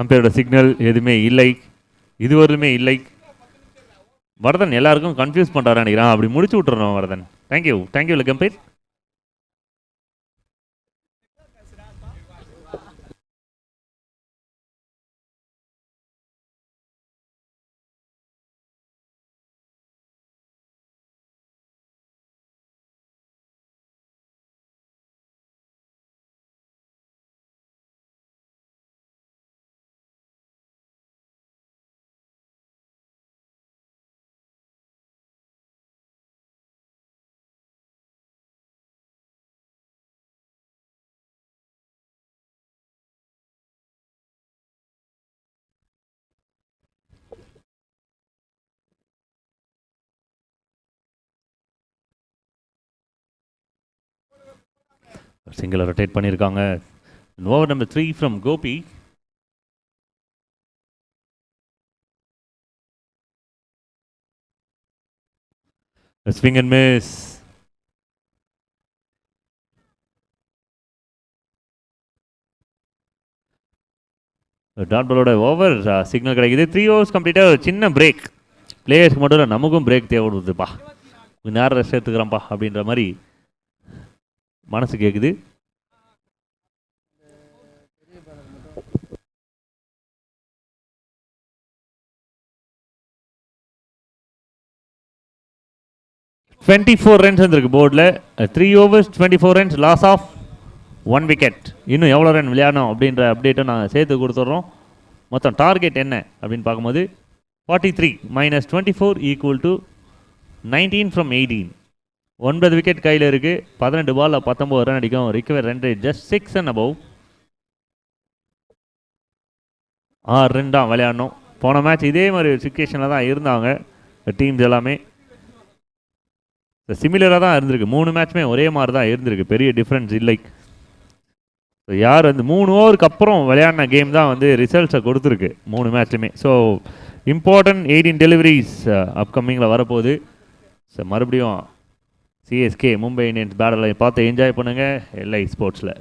அம்பையரோட சிக்னல் எதுவுமே இல்லை, இதுவரையிலுமே இல்லை. வரதன் எல்லாருக்கும் கன்ஃபியூஸ் பண்ணுறாரு நினைக்கிறான். அப்படி முடிச்சு விட்டுறோம் வரதன். Thank you leg umpire. சிங்கிளை ரொட்டேட் பண்ணியிருக்காங்க. Over number 3 from Gopi. Swing and miss. Dot பாலோட ஓவர் சிக்னல் கிடைக்குது. 3 ஓவர்ஸ் கம்ப்ளீட்டாக சின்ன பிரேக். பிளேயர்ஸ்க்கு மட்டும் இல்லை, நமக்கும் பிரேக் தேவைப்படுதுப்பா, நேரம் ரெஸ்ட் எடுத்துக்கிறோம்ப்பா அப்படின்ற மாதிரி மனசு கேட்குது. $24 ரன்ஸ் வந்திருக்கு போர்டில். 3 overs 24 runs, loss of 1 wicket. இன்னும் எவ்வளோ ரன் விளையாடணும் அப்படின்ற அப்டேட்டை நாங்கள் சேர்த்து கொடுத்துட்றோம். மொத்தம் டார்கெட் என்ன அப்படின்னு பார்க்கும்போது 43 - 24 = 19 from 18. 9 விக்கெட் கையில் இருக்குது. 18 பாலில் 19 ரன் அடிக்கும். Recover run rate just 6 and above. 6 run தான் விளையாடணும். போன மேட்ச் இதே மாதிரி சிச்சுவேஷனில் தான் இருந்தாங்க டீம்ஸ் எல்லாமே. சிமிலராக தான் இருந்திருக்கு. 3 மேட்ச்மே ஒரே மாதிரி தான் இருந்திருக்கு, பெரிய டிஃப்ரென்ஸ் இல்லை. யார் வந்து 3 ஓவருக்கு அப்புறம் விளையாடின கேம் தான் வந்து ரிசல்ட்ஸை கொடுத்துருக்கு 3 மேட்ச்லையுமே. ஸோ இம்பார்ட்டன்ட் 18 டெலிவரிஸ் அப்கமிங்கில் வரப்போகுது. ஸோ மறுபடியும் சிஎஸ்கே மும்பை இந்தியன்ஸ் பேட்டில் பார்த்து என்ஜாய் பண்ணுங்கள் எல்ஐ ஸ்போர்ட்ஸில்.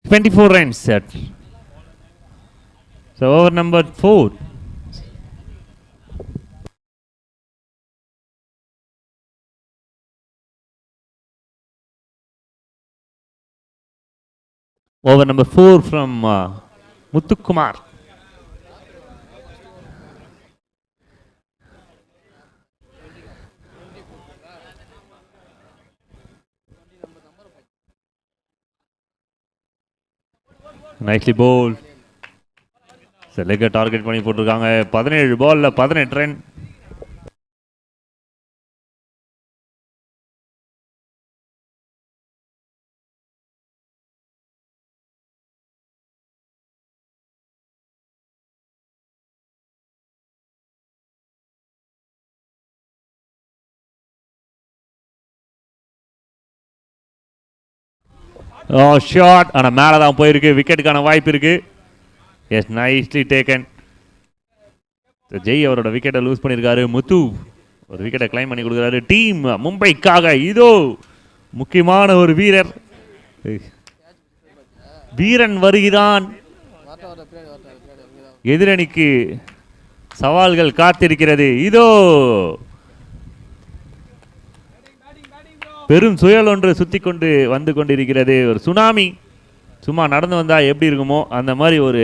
$24 runs set. So over number 4. Over number 4 from Muthukumar. Nicely bowled. லெக்கை டார்கெட் பண்ணி போட்டிருக்காங்க. 17 பாலில் 18 ரன். ஷாட் ஆனால் மேலே தான் போயிருக்கு. விக்கெட்டுக்கான வாய்ப்பு இருக்கு. S, nicely taken. ஜெய் அவரோட விக்கெட்டை லூஸ் பண்ணியிருக்காரு. முத்து ஒரு விக்கெட்டை கிளைம் பண்ணி கொடுக்குறாரு டீம் மும்பைக்காக. இதோ முக்கியமான ஒரு வீரர், வீரன் வருகிறான். எதிரணிக்கு சவால்கள் காத்திருக்கிறது. இதோ பெரும் சுயல் ஒன்று சுற்றி கொண்டு வந்து கொண்டிருக்கிறது. ஒரு சுனாமி சும்மா நடந்து வந்தால் எப்படி இருக்குமோ அந்த மாதிரி ஒரு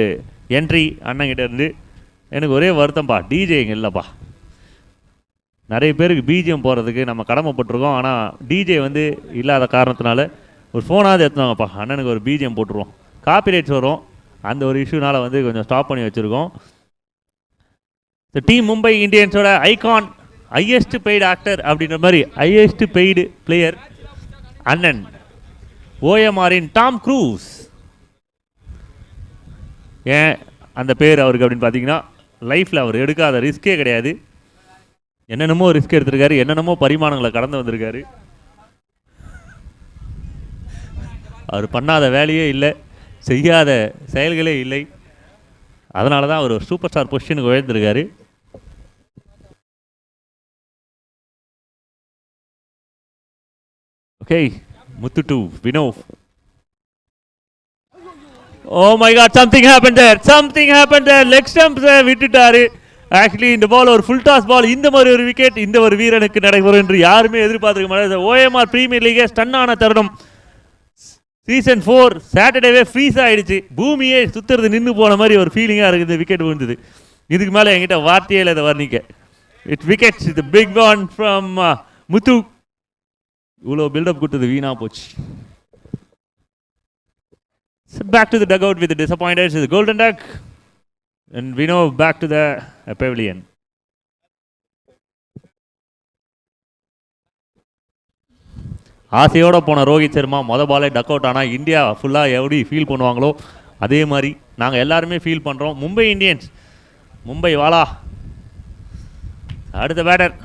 என்ட்ரி அண்ணங்கிட்ட இருந்து. எனக்கு ஒரே வருத்தம்ப்பா, டிஜே இங்கே இல்லைப்பா. நிறைய பேருக்கு பிஜிஎம் போகிறதுக்கு நம்ம கடமைப்பட்டிருக்கோம். ஆனால் டிஜே வந்து இல்லாத காரணத்தினால ஒரு ஃபோனாவது எடுத்துனாங்கப்பா, அண்ணனுக்கு ஒரு பிஜிஎம் போட்டுருவோம். காப்பிரைட்ஸ் வரும், அந்த ஒரு இஷ்யூனால் வந்து கொஞ்சம் ஸ்டாப் பண்ணி வச்சுருக்கோம். ஸோ டீம் மும்பை இந்தியன்ஸோட ஐகான், ஹையஸ்ட் பெய்டு ஆக்டர் அப்படின்ற மாதிரி ஹையஸ்ட் பெய்டு பிளேயர் அண்ணன் ஓஎம்ஆரின் டாம் க்ரூஸ். ஏன் அந்த பேர் அவருக்கு அப்படின்னு பார்த்தீங்கன்னா, லைஃப்பில் அவர் எடுக்காத ரிஸ்கே கிடையாது. என்னென்னமோ ரிஸ்க் எடுத்திருக்காரு, என்னென்னமோ பரிமாணங்களை கடந்து வந்திருக்காரு. அவர் பண்ணாத வேலையே இல்லை, செய்யாத செயல்களே இல்லை. அதனால தான் அவர் ஒரு சூப்பர் ஸ்டார் பொசிஷனுக்கு உயர்ந்திருக்காரு. Okay, Muthu to Vinov. Oh my god, something happened there. Leg stumps விட்டுட்டாரு. ஆக்சுவலி இந்த பால் ஒரு ஃபுல் டாஸ் பால், இந்த மாதிரி ஒரு விக்கெட் இந்த ஒரு வீரனுக்கு நடைபெறும் என்று யாருமே எதிர்பார்த்துக்க மாட்டாங்க. ஓஎம்ஆர் பிரீமியர் லீகே ஸ்டன்னான தருணம். சீசன் 4 சாட்டர்டேவே ஃப்ரீஸ் ஆகிடுச்சு, பூமியே சுற்றுறது நின்று போன மாதிரி ஒரு ஃபீலிங்காக இருக்குது. விக்கெட் விழுந்தது, இதுக்கு மேலே என்கிட்ட வார்த்தையே இல்லை இதை வர்ணிக்க. இட் விக்கெட்ஸ் இது பிக் ஒன் ஃப்ரம் முத்து. இவ்வளோ பில்டப் கொடுத்தது வீணா போச்சு. Back to the dugout with the disappointed is the Golden Duck, and we know back to the pavilion. ஆசையோடு போன ரோஹித் சர்மா மொதல் பாலே டக் அவுட். ஆனால் இந்தியா ஃபுல்லாக எப்படி ஃபீல் பண்ணுவாங்களோ அதே மாதிரி நாங்கள் எல்லாருமே ஃபீல் பண்ணுறோம். மும்பை இந்தியன்ஸ், மும்பை வாலா. அடுத்த பேட்டர்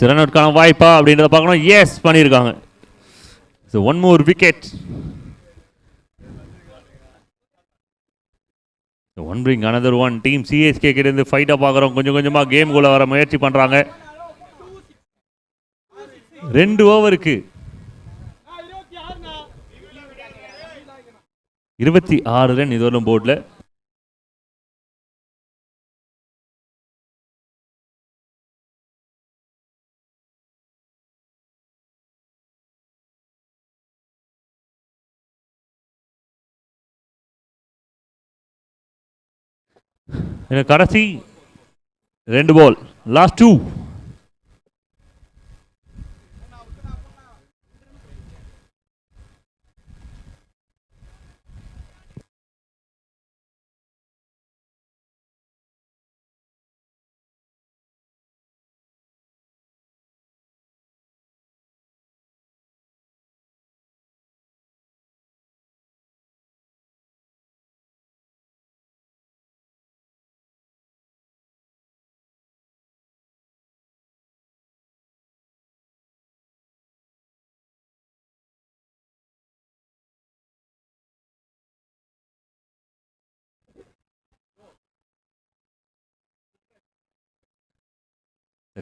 ரன் அவுட்கான வாய்ப்பா அப்படின்றத பார்க்கணும். எஸ் பண்ணியிருக்காங்க. So one more wicket. One bring another one. Team CSK கிட்ட இருந்து ஃபைட்டாக பார்க்குறோம். கொஞ்சம் கொஞ்சமாக கேம்குள்ளே வர முயற்சி பண்ணுறாங்க. 2 ஓவருக்கு 26 ரன் இதுவரையும் போர்டில். கடைசி 2 பால், last 2.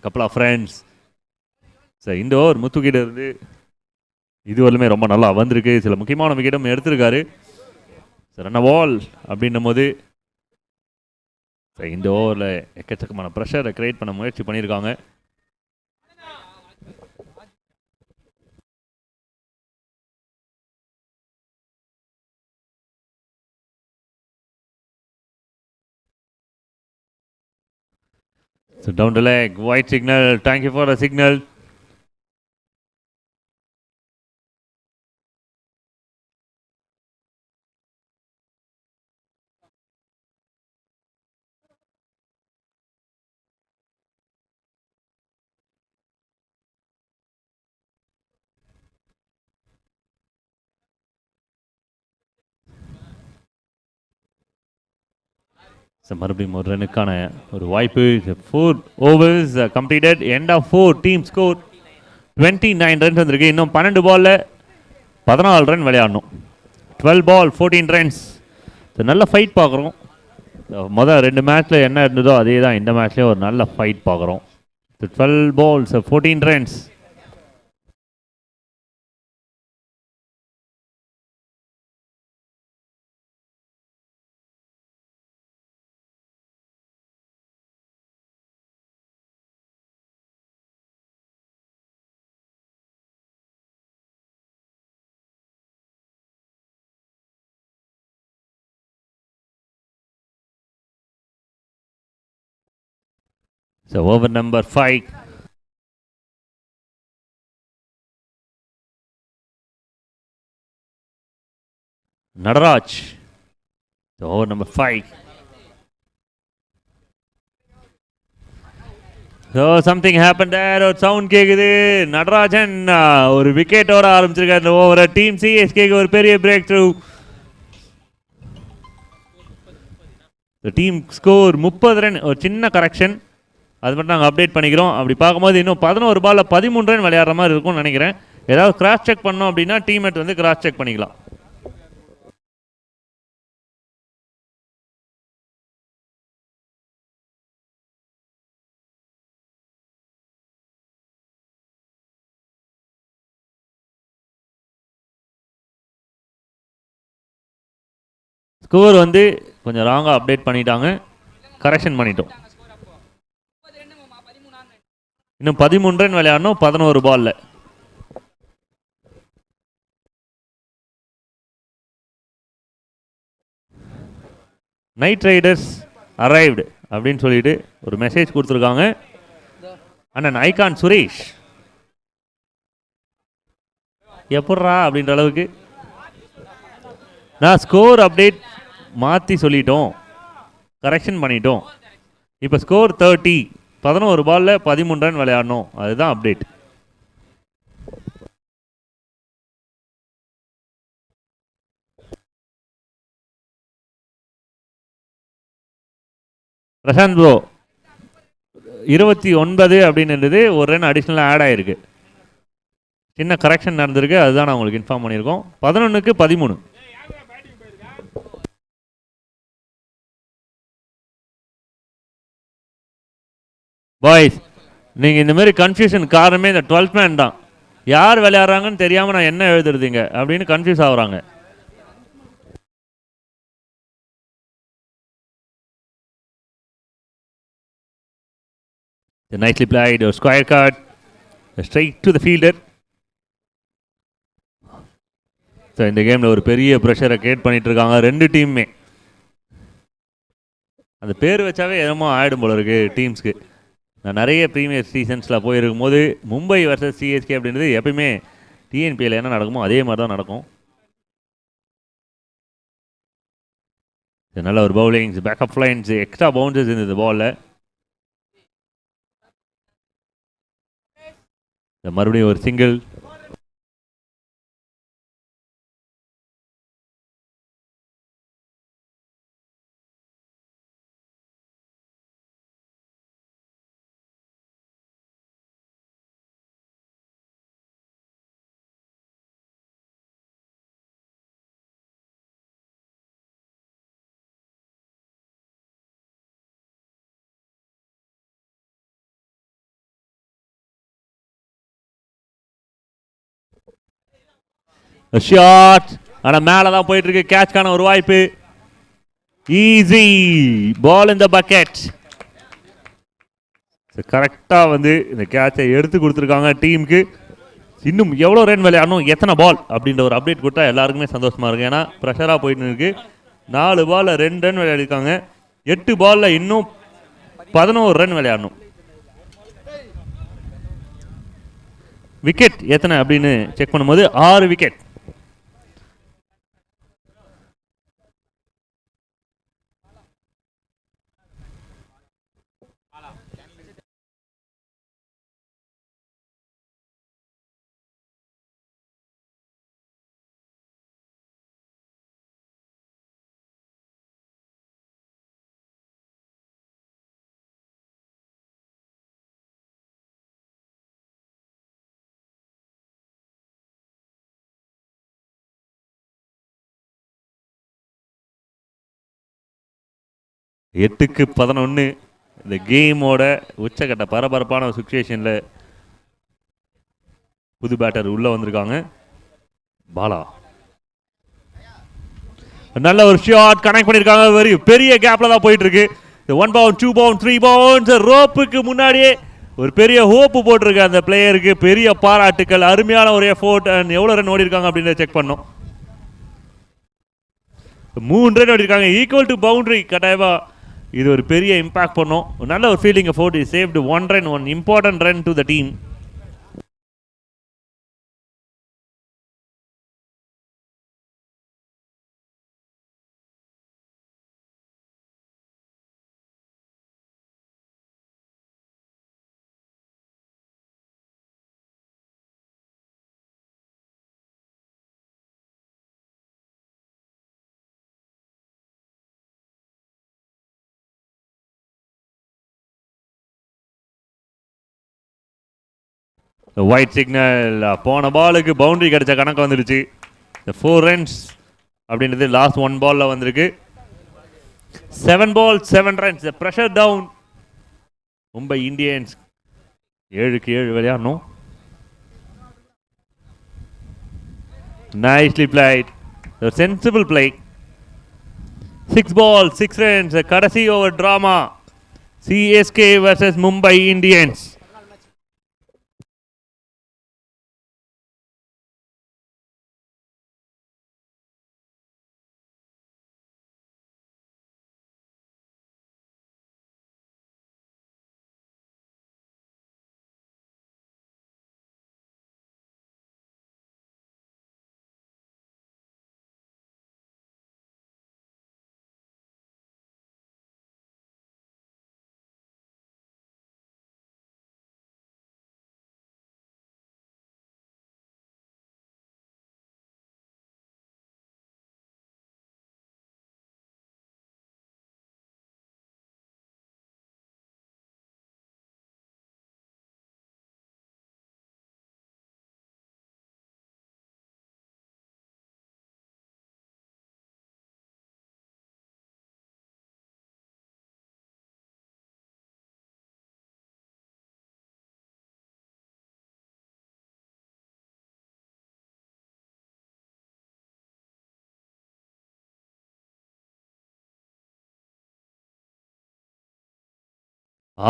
Couple of friends. Sir இந்த ஓவர் முத்துக்கிட்ட இருந்து இதுவரையுமே ரொம்ப நல்லா வந்திருக்கு. சில முக்கியமான விக்கெட்டும் எடுத்திருக்காரு. சார் ரன் பால் அப்படின்னும் போது இந்த ஓவரில் எக்கச்சக்கமான ப்ரெஷரை கிரியேட் பண்ண முயற்சி பண்ணியிருக்காங்க. So down the leg, white signal. Thank you for the signal. மறுபடியும் ஒரு ரனுக்கான ஒரு வாய்ப்பு. 4 overs completed. End of 4. Team score 29 runs வந்திருக்கு. இன்னும் 12 பாலில் 14 ரன் விளையாடணும். 12 ball 14 runs. நல்ல ஃபைட் பார்க்குறோம். முதல் 2 மேட்ச்சில் என்ன இருந்ததோ அதே தான் இந்த மேட்ச்லேயும் ஒரு நல்ல ஃபைட் பார்க்குறோம். 12 balls 14 runs. So over number 5. Nadaraj. Over number 5. So something happened there. ஒரு சவுண்ட் கேக்குது. நடராஜன் ஒரு விக்கெட்டோட ஆரம்பிச்சிருக்காரு இந்த ஓவரை. டீம் சிஎஸ்கேக்கு ஒரு பெரிய break through. Team score 30 run. ஒரு சின்ன கரெக்ஷன் அது மட்டும் நாங்கள் அப்டேட் பண்ணிக்கிறோம். அப்படி பார்க்கும்போது இன்னும் 11 பாலில் 13 ரன் விளையாடுற மாதிரி இருக்கும்னு நினைக்கிறேன். ஏதாவது கிராஸ் செக் பண்ணோம் அப்படின்னா டீம்மேட் வந்து கிராஸ் செக் பண்ணிக்கலாம். ஸ்கோர் வந்து கொஞ்சம் ராங்காக அப்டேட் பண்ணிட்டாங்க. கரெக்ஷன் பண்ணிட்டோம். இன்னும் 13 ரன் விளையாடணும் 11 பாலில். நைட் ரைடர்ஸ் அரைவ்டு அப்படின்னு சொல்லிட்டு ஒரு மெசேஜ் கொடுத்துருக்காங்க. அண்ணன் ஐகான் சுரேஷ் எப்பட்றா அப்படின்ற அளவுக்கு நான் ஸ்கோர் அப்டேட் மாற்றி சொல்லிட்டோம், கரெக்ஷன் பண்ணிட்டோம். இப்போ ஸ்கோர் 30, 11 பாலில் 13 ரன் விளையாடணும், அதுதான் அப்டேட். பிரசாந்த் ப்ரோ 29 அப்படின்னு இருந்தது, ஒரு ரன் அடிஷ்னலாக ஆட் ஆகிருக்கு. சின்ன கரெக்ஷன் நடந்திருக்கு, அதுதான் நான் உங்களுக்கு இன்ஃபார்ம் பண்ணியிருக்கோம். 11க்கு 13. பாய்ஸ் நீங்கள் இந்த மாதிரி கன்ஃபியூஷன் காரணமே இந்த 12th மேன் தான். யார் விளையாடுறாங்கன்னு தெரியாமல் நான் என்ன எழுதுறதுங்க அப்படின்னு கன்ஃபியூஸ் ஆகுறாங்க. Nicely played, a square cut, straight to the fielder. So இந்த கேமில் ஒரு பெரிய ப்ரெஷரை கிரியேட் பண்ணிட்டு இருக்காங்க ரெண்டு டீமுமே. அந்த பேர் வச்சாவே எதமோ ஆகிடும் போல இருக்கு டீம்ஸ்க்கு. நான் நிறைய ப்ரீமியர் சீசன்ஸில் போயிருக்கும் போது மும்பை வர்சஸ் சிஎஸ்கே அப்படின்றது எப்பயுமே டிஎன்பிஎல் என்ன நடக்குமோ அதே மாதிரி தான் நடக்கும். நல்ல ஒரு பவுலிங்ஸ், பேக்கப் லைன்ஸ், எக்ஸ்ட்ரா பவுன்சஸ் இருந்தது பாலில். மறுபடியும் ஒரு சிங்கிள். ஷாட் ஆனால் மேலே தான் போயிட்டு இருக்கு. கேட்ச்கான ஒரு வாய்ப்பு. Easy ball in the bucket. கரெக்டாக வந்து இந்த கேட்சை எடுத்து கொடுத்துருக்காங்க டீமுக்கு. இன்னும் எவ்வளோ ரன் விளையாடணும், எத்தனை பால் அப்படின்ற ஒரு அப்டேட் கொடுத்தா எல்லாருக்குமே சந்தோஷமாக இருக்குது. ஏன்னா ப்ரெஷராக போயிட்டு இருக்கு. 4 பாலில் 2 ரன் விளையாடிருக்காங்க. 8 பாலில் இன்னும் 11 ரன் விளையாடணும். விக்கெட் எத்தனை அப்படின்னு செக் பண்ணும்போது 6 விக்கெட். எட்டுக்கு 11. இந்த கேமோட உச்சக்கட்ட பரபரப்பான ஒரு சுச்சுவேஷனில் புது பேட்டர் உள்ளே வந்திருக்காங்க. பாலா நல்ல ஒரு ஷாட் கனெக்ட் பண்ணியிருக்காங்க. வெரி பெரிய கேப்பில் தான் போயிட்டு இருக்கு. 1 பவுண்ட் 2 பவுண்ட் 3 பவுண்ட்ஸ். ரோப்புக்கு முன்னாடியே ஒரு பெரிய ஹோப்பு போட்டிருக்கு அந்த பிளேயருக்கு. பெரிய பாராட்டுக்கள், அருமையான ஒரு எஃபோர்ட். அண்ட் எவ்வளோ ரன் ஓடி இருக்காங்க அப்படின்றத செக் பண்ணோம். 3 ரன் ஓடி இருக்காங்க, ஈக்குவல் டு பவுண்டரி. கட்டாயமா இது ஒரு பெரிய இம்பாக்ட் பண்ணும். நல்ல ஒரு fielding effort. Is saved 1 run, 1 important run to the team. White signal. போன பாலுக்கு பவுண்டரி கிடைச்ச கணக்கு வந்துடுச்சு. இந்த 4 ரன்ஸ் அப்படின்றது லாஸ்ட் 1 பால்ல வந்திருக்கு. 7 ball 7 runs. The pressure down. Mumbai Indians 7க்கு 7 விளையாடணும். Nicely played. A sensible play. 6 ball 6 runs. கடைசி over drama. CSK versus Mumbai Indians.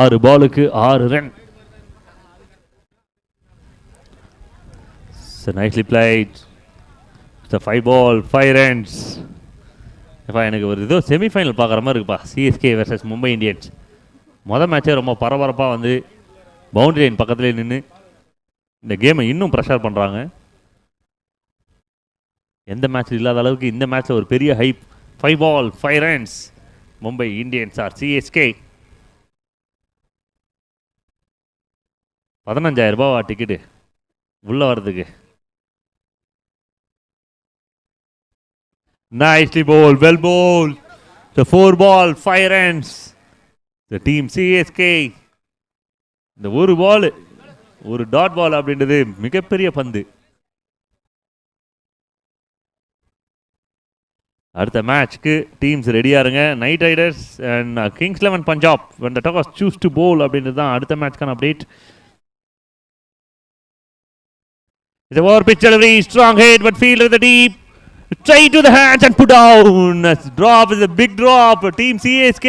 ஆறு பாலுக்கு 6 run. So nicely played. It's a 5 ball 5 runs. இப்போ எனக்கு ஒரு ஏதோ செமிஃபைனல் பார்க்குற மாதிரி இருக்குப்பா. CSK vs Mumbai Indians. மொதல் மேட்சே ரொம்ப பரபரப்பாக வந்து பவுண்டரி லைன் பக்கத்துலேயே நின்று இந்த கேமை இன்னும் ப்ரெஷர் பண்ணுறாங்க. எந்த மேட்ச் இல்லாத அளவுக்கு இந்த மேட்ச்சில் ஒரு பெரிய hype. 5 ball 5 runs. Mumbai Indians are CSK. 15,000 Rupala ticket உள்ளே வர்றதுக்கு. Nicely bowled, well bowled. The 4 ball 5 runs. The team CSK. இந்த ஒரு பால் ஒரு டாட் பால் அப்படின்றது மிகப்பெரிய பந்து. அடுத்த மேட்ச்க்கு டீம்ஸ் ரெடியாக இருங்க. Night Riders and Kings 11 Punjab when the toss choose to bowl அப்படின்றது தான் அடுத்த மேட்ச்க்கான update. It's a over pitch delivery, strong hit, but fielder the deep. Straight to the hands and put down. Drop is a big drop. Team CSK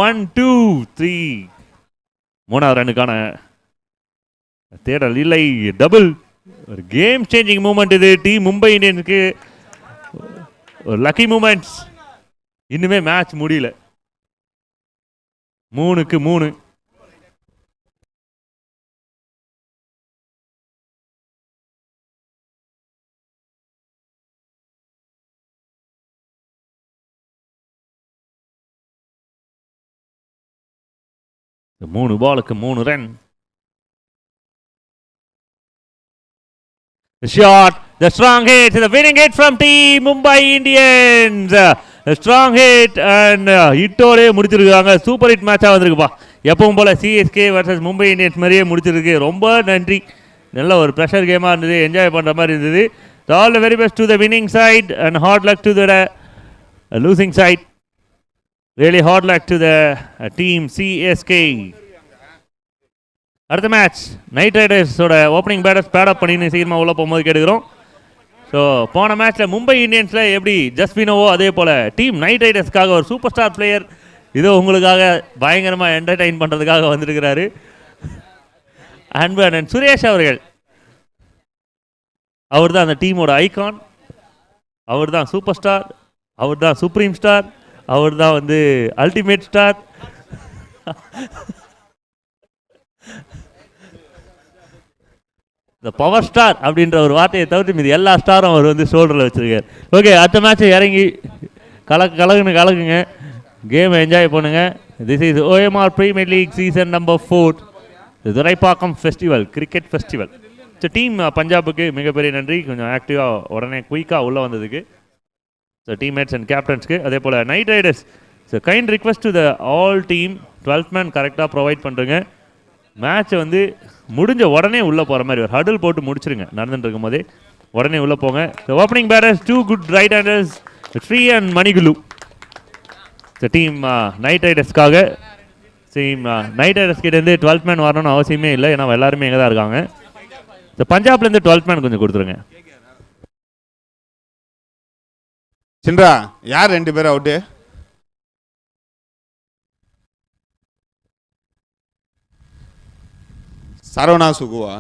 1 2 3. மூணாவது ரன்னுக்கான தேடல் இல்லை, double. ஒரு game changing moment இது team Mumbai இந்தியன்ஸுக்கு. ஒரு lucky moments. இன்னுமே match முடியல. 3க்கு 3. The 3 பாலுக்கு 3 run. The shot, the strong hit, the winning hit from team Mumbai Indians. A strong hit and ஹிட்டோடே முடிச்சிருக்காங்க. சூப்பர் ஹிட் மேட்சாக வந்திருக்குப்பா. எப்பவும் போல் CSK vs மும்பை இந்தியன்ஸ் மாதிரியே முடிச்சிருக்கு. ரொம்ப நன்றி. நல்ல ஒரு ப்ரெஷர் கேமாக இருந்தது. என்ஜாய் பண்ணுற மாதிரி இருந்தது. All the very best to the winning side and hard luck to the losing side. Really hard luck to the team CSK. அடுத்த மேட்ச் நைட் ரைடர்ஸோட ஓப்பனிங் பேட்டர்ஸ் பேடப் பண்ணி சீக்கிரமாக உள்ள போகும்போது கேட்டுக்கிறோம். ஸோ போன மேட்ச்சில் மும்பை இந்தியன்ஸில் எப்படி ஜஸ்பினோவோ அதே போல் டீம் நைட் ரைடர்ஸ்க்காக ஒரு சூப்பர் ஸ்டார் பிளேயர் இதோ உங்களுக்காக பயங்கரமாக என்டர்டைன் பண்ணுறதுக்காக வந்திருக்கிறாரு. அன்பு அண்ணன் சுரேஷ் அவர்கள். அவர் தான் அந்த டீமோட ஐகான். அவர் தான் சூப்பர் ஸ்டார். அவர் தான் சுப்ரீம் ஸ்டார். அவர் தான் வந்து அல்டிமேட் ஸ்டார். இந்த பவர் ஸ்டார் அப்படின்ற ஒரு வார்த்தையை தவிர்த்து மீது எல்லா ஸ்டாரும் அவர் வந்து ஷோல்டரில் வச்சுருக்கார். ஓகே, அடுத்த மேட்ச்சை இறங்கி கலக்குங்க. கேமை என்ஜாய் பண்ணுங்கள். This is OMR premier league season number 4 Thoraipakkam festival cricket festival. So team பஞ்சாபுக்கு மிகப்பெரிய நன்றி. கொஞ்சம் ஆக்டிவாக உடனே குயிக்காக உள்ளே வந்ததுக்கு. ஸோ டீம்மேட்ஸ் அண்ட் கேப்டன்ஸ்க்கு அதே போல் night riders so kind request to the all team 12 man கரெக்டாக ப்ரொவைட் பண்ணுறங்க. மேட்சை வந்து முடிஞ்ச உடனே உள்ளே போகிற மாதிரி ஒரு ஹடில் போட்டு முடிச்சிருங்க நடந்துட்டு இருக்கும் போதே உடனே உள்ளே போங்க. Opening batters 2 good right handers Sri and Manikulu. Team night ரைடர்ஸ்க்காக டீம் நைட் ரைடர்ஸ் கிட்டேருந்து 12th மேன் வரணும்னு அவசியமே இல்லை, ஏன்னா எல்லாருமே எங்கே தான் இருக்காங்க. பஞ்சாப்லேருந்து 12th மேன் கொஞ்சம் கொடுத்துருங்க. சின்ரா யார் 2 பேர் அவுட்டு? சரவணா சுகுவா?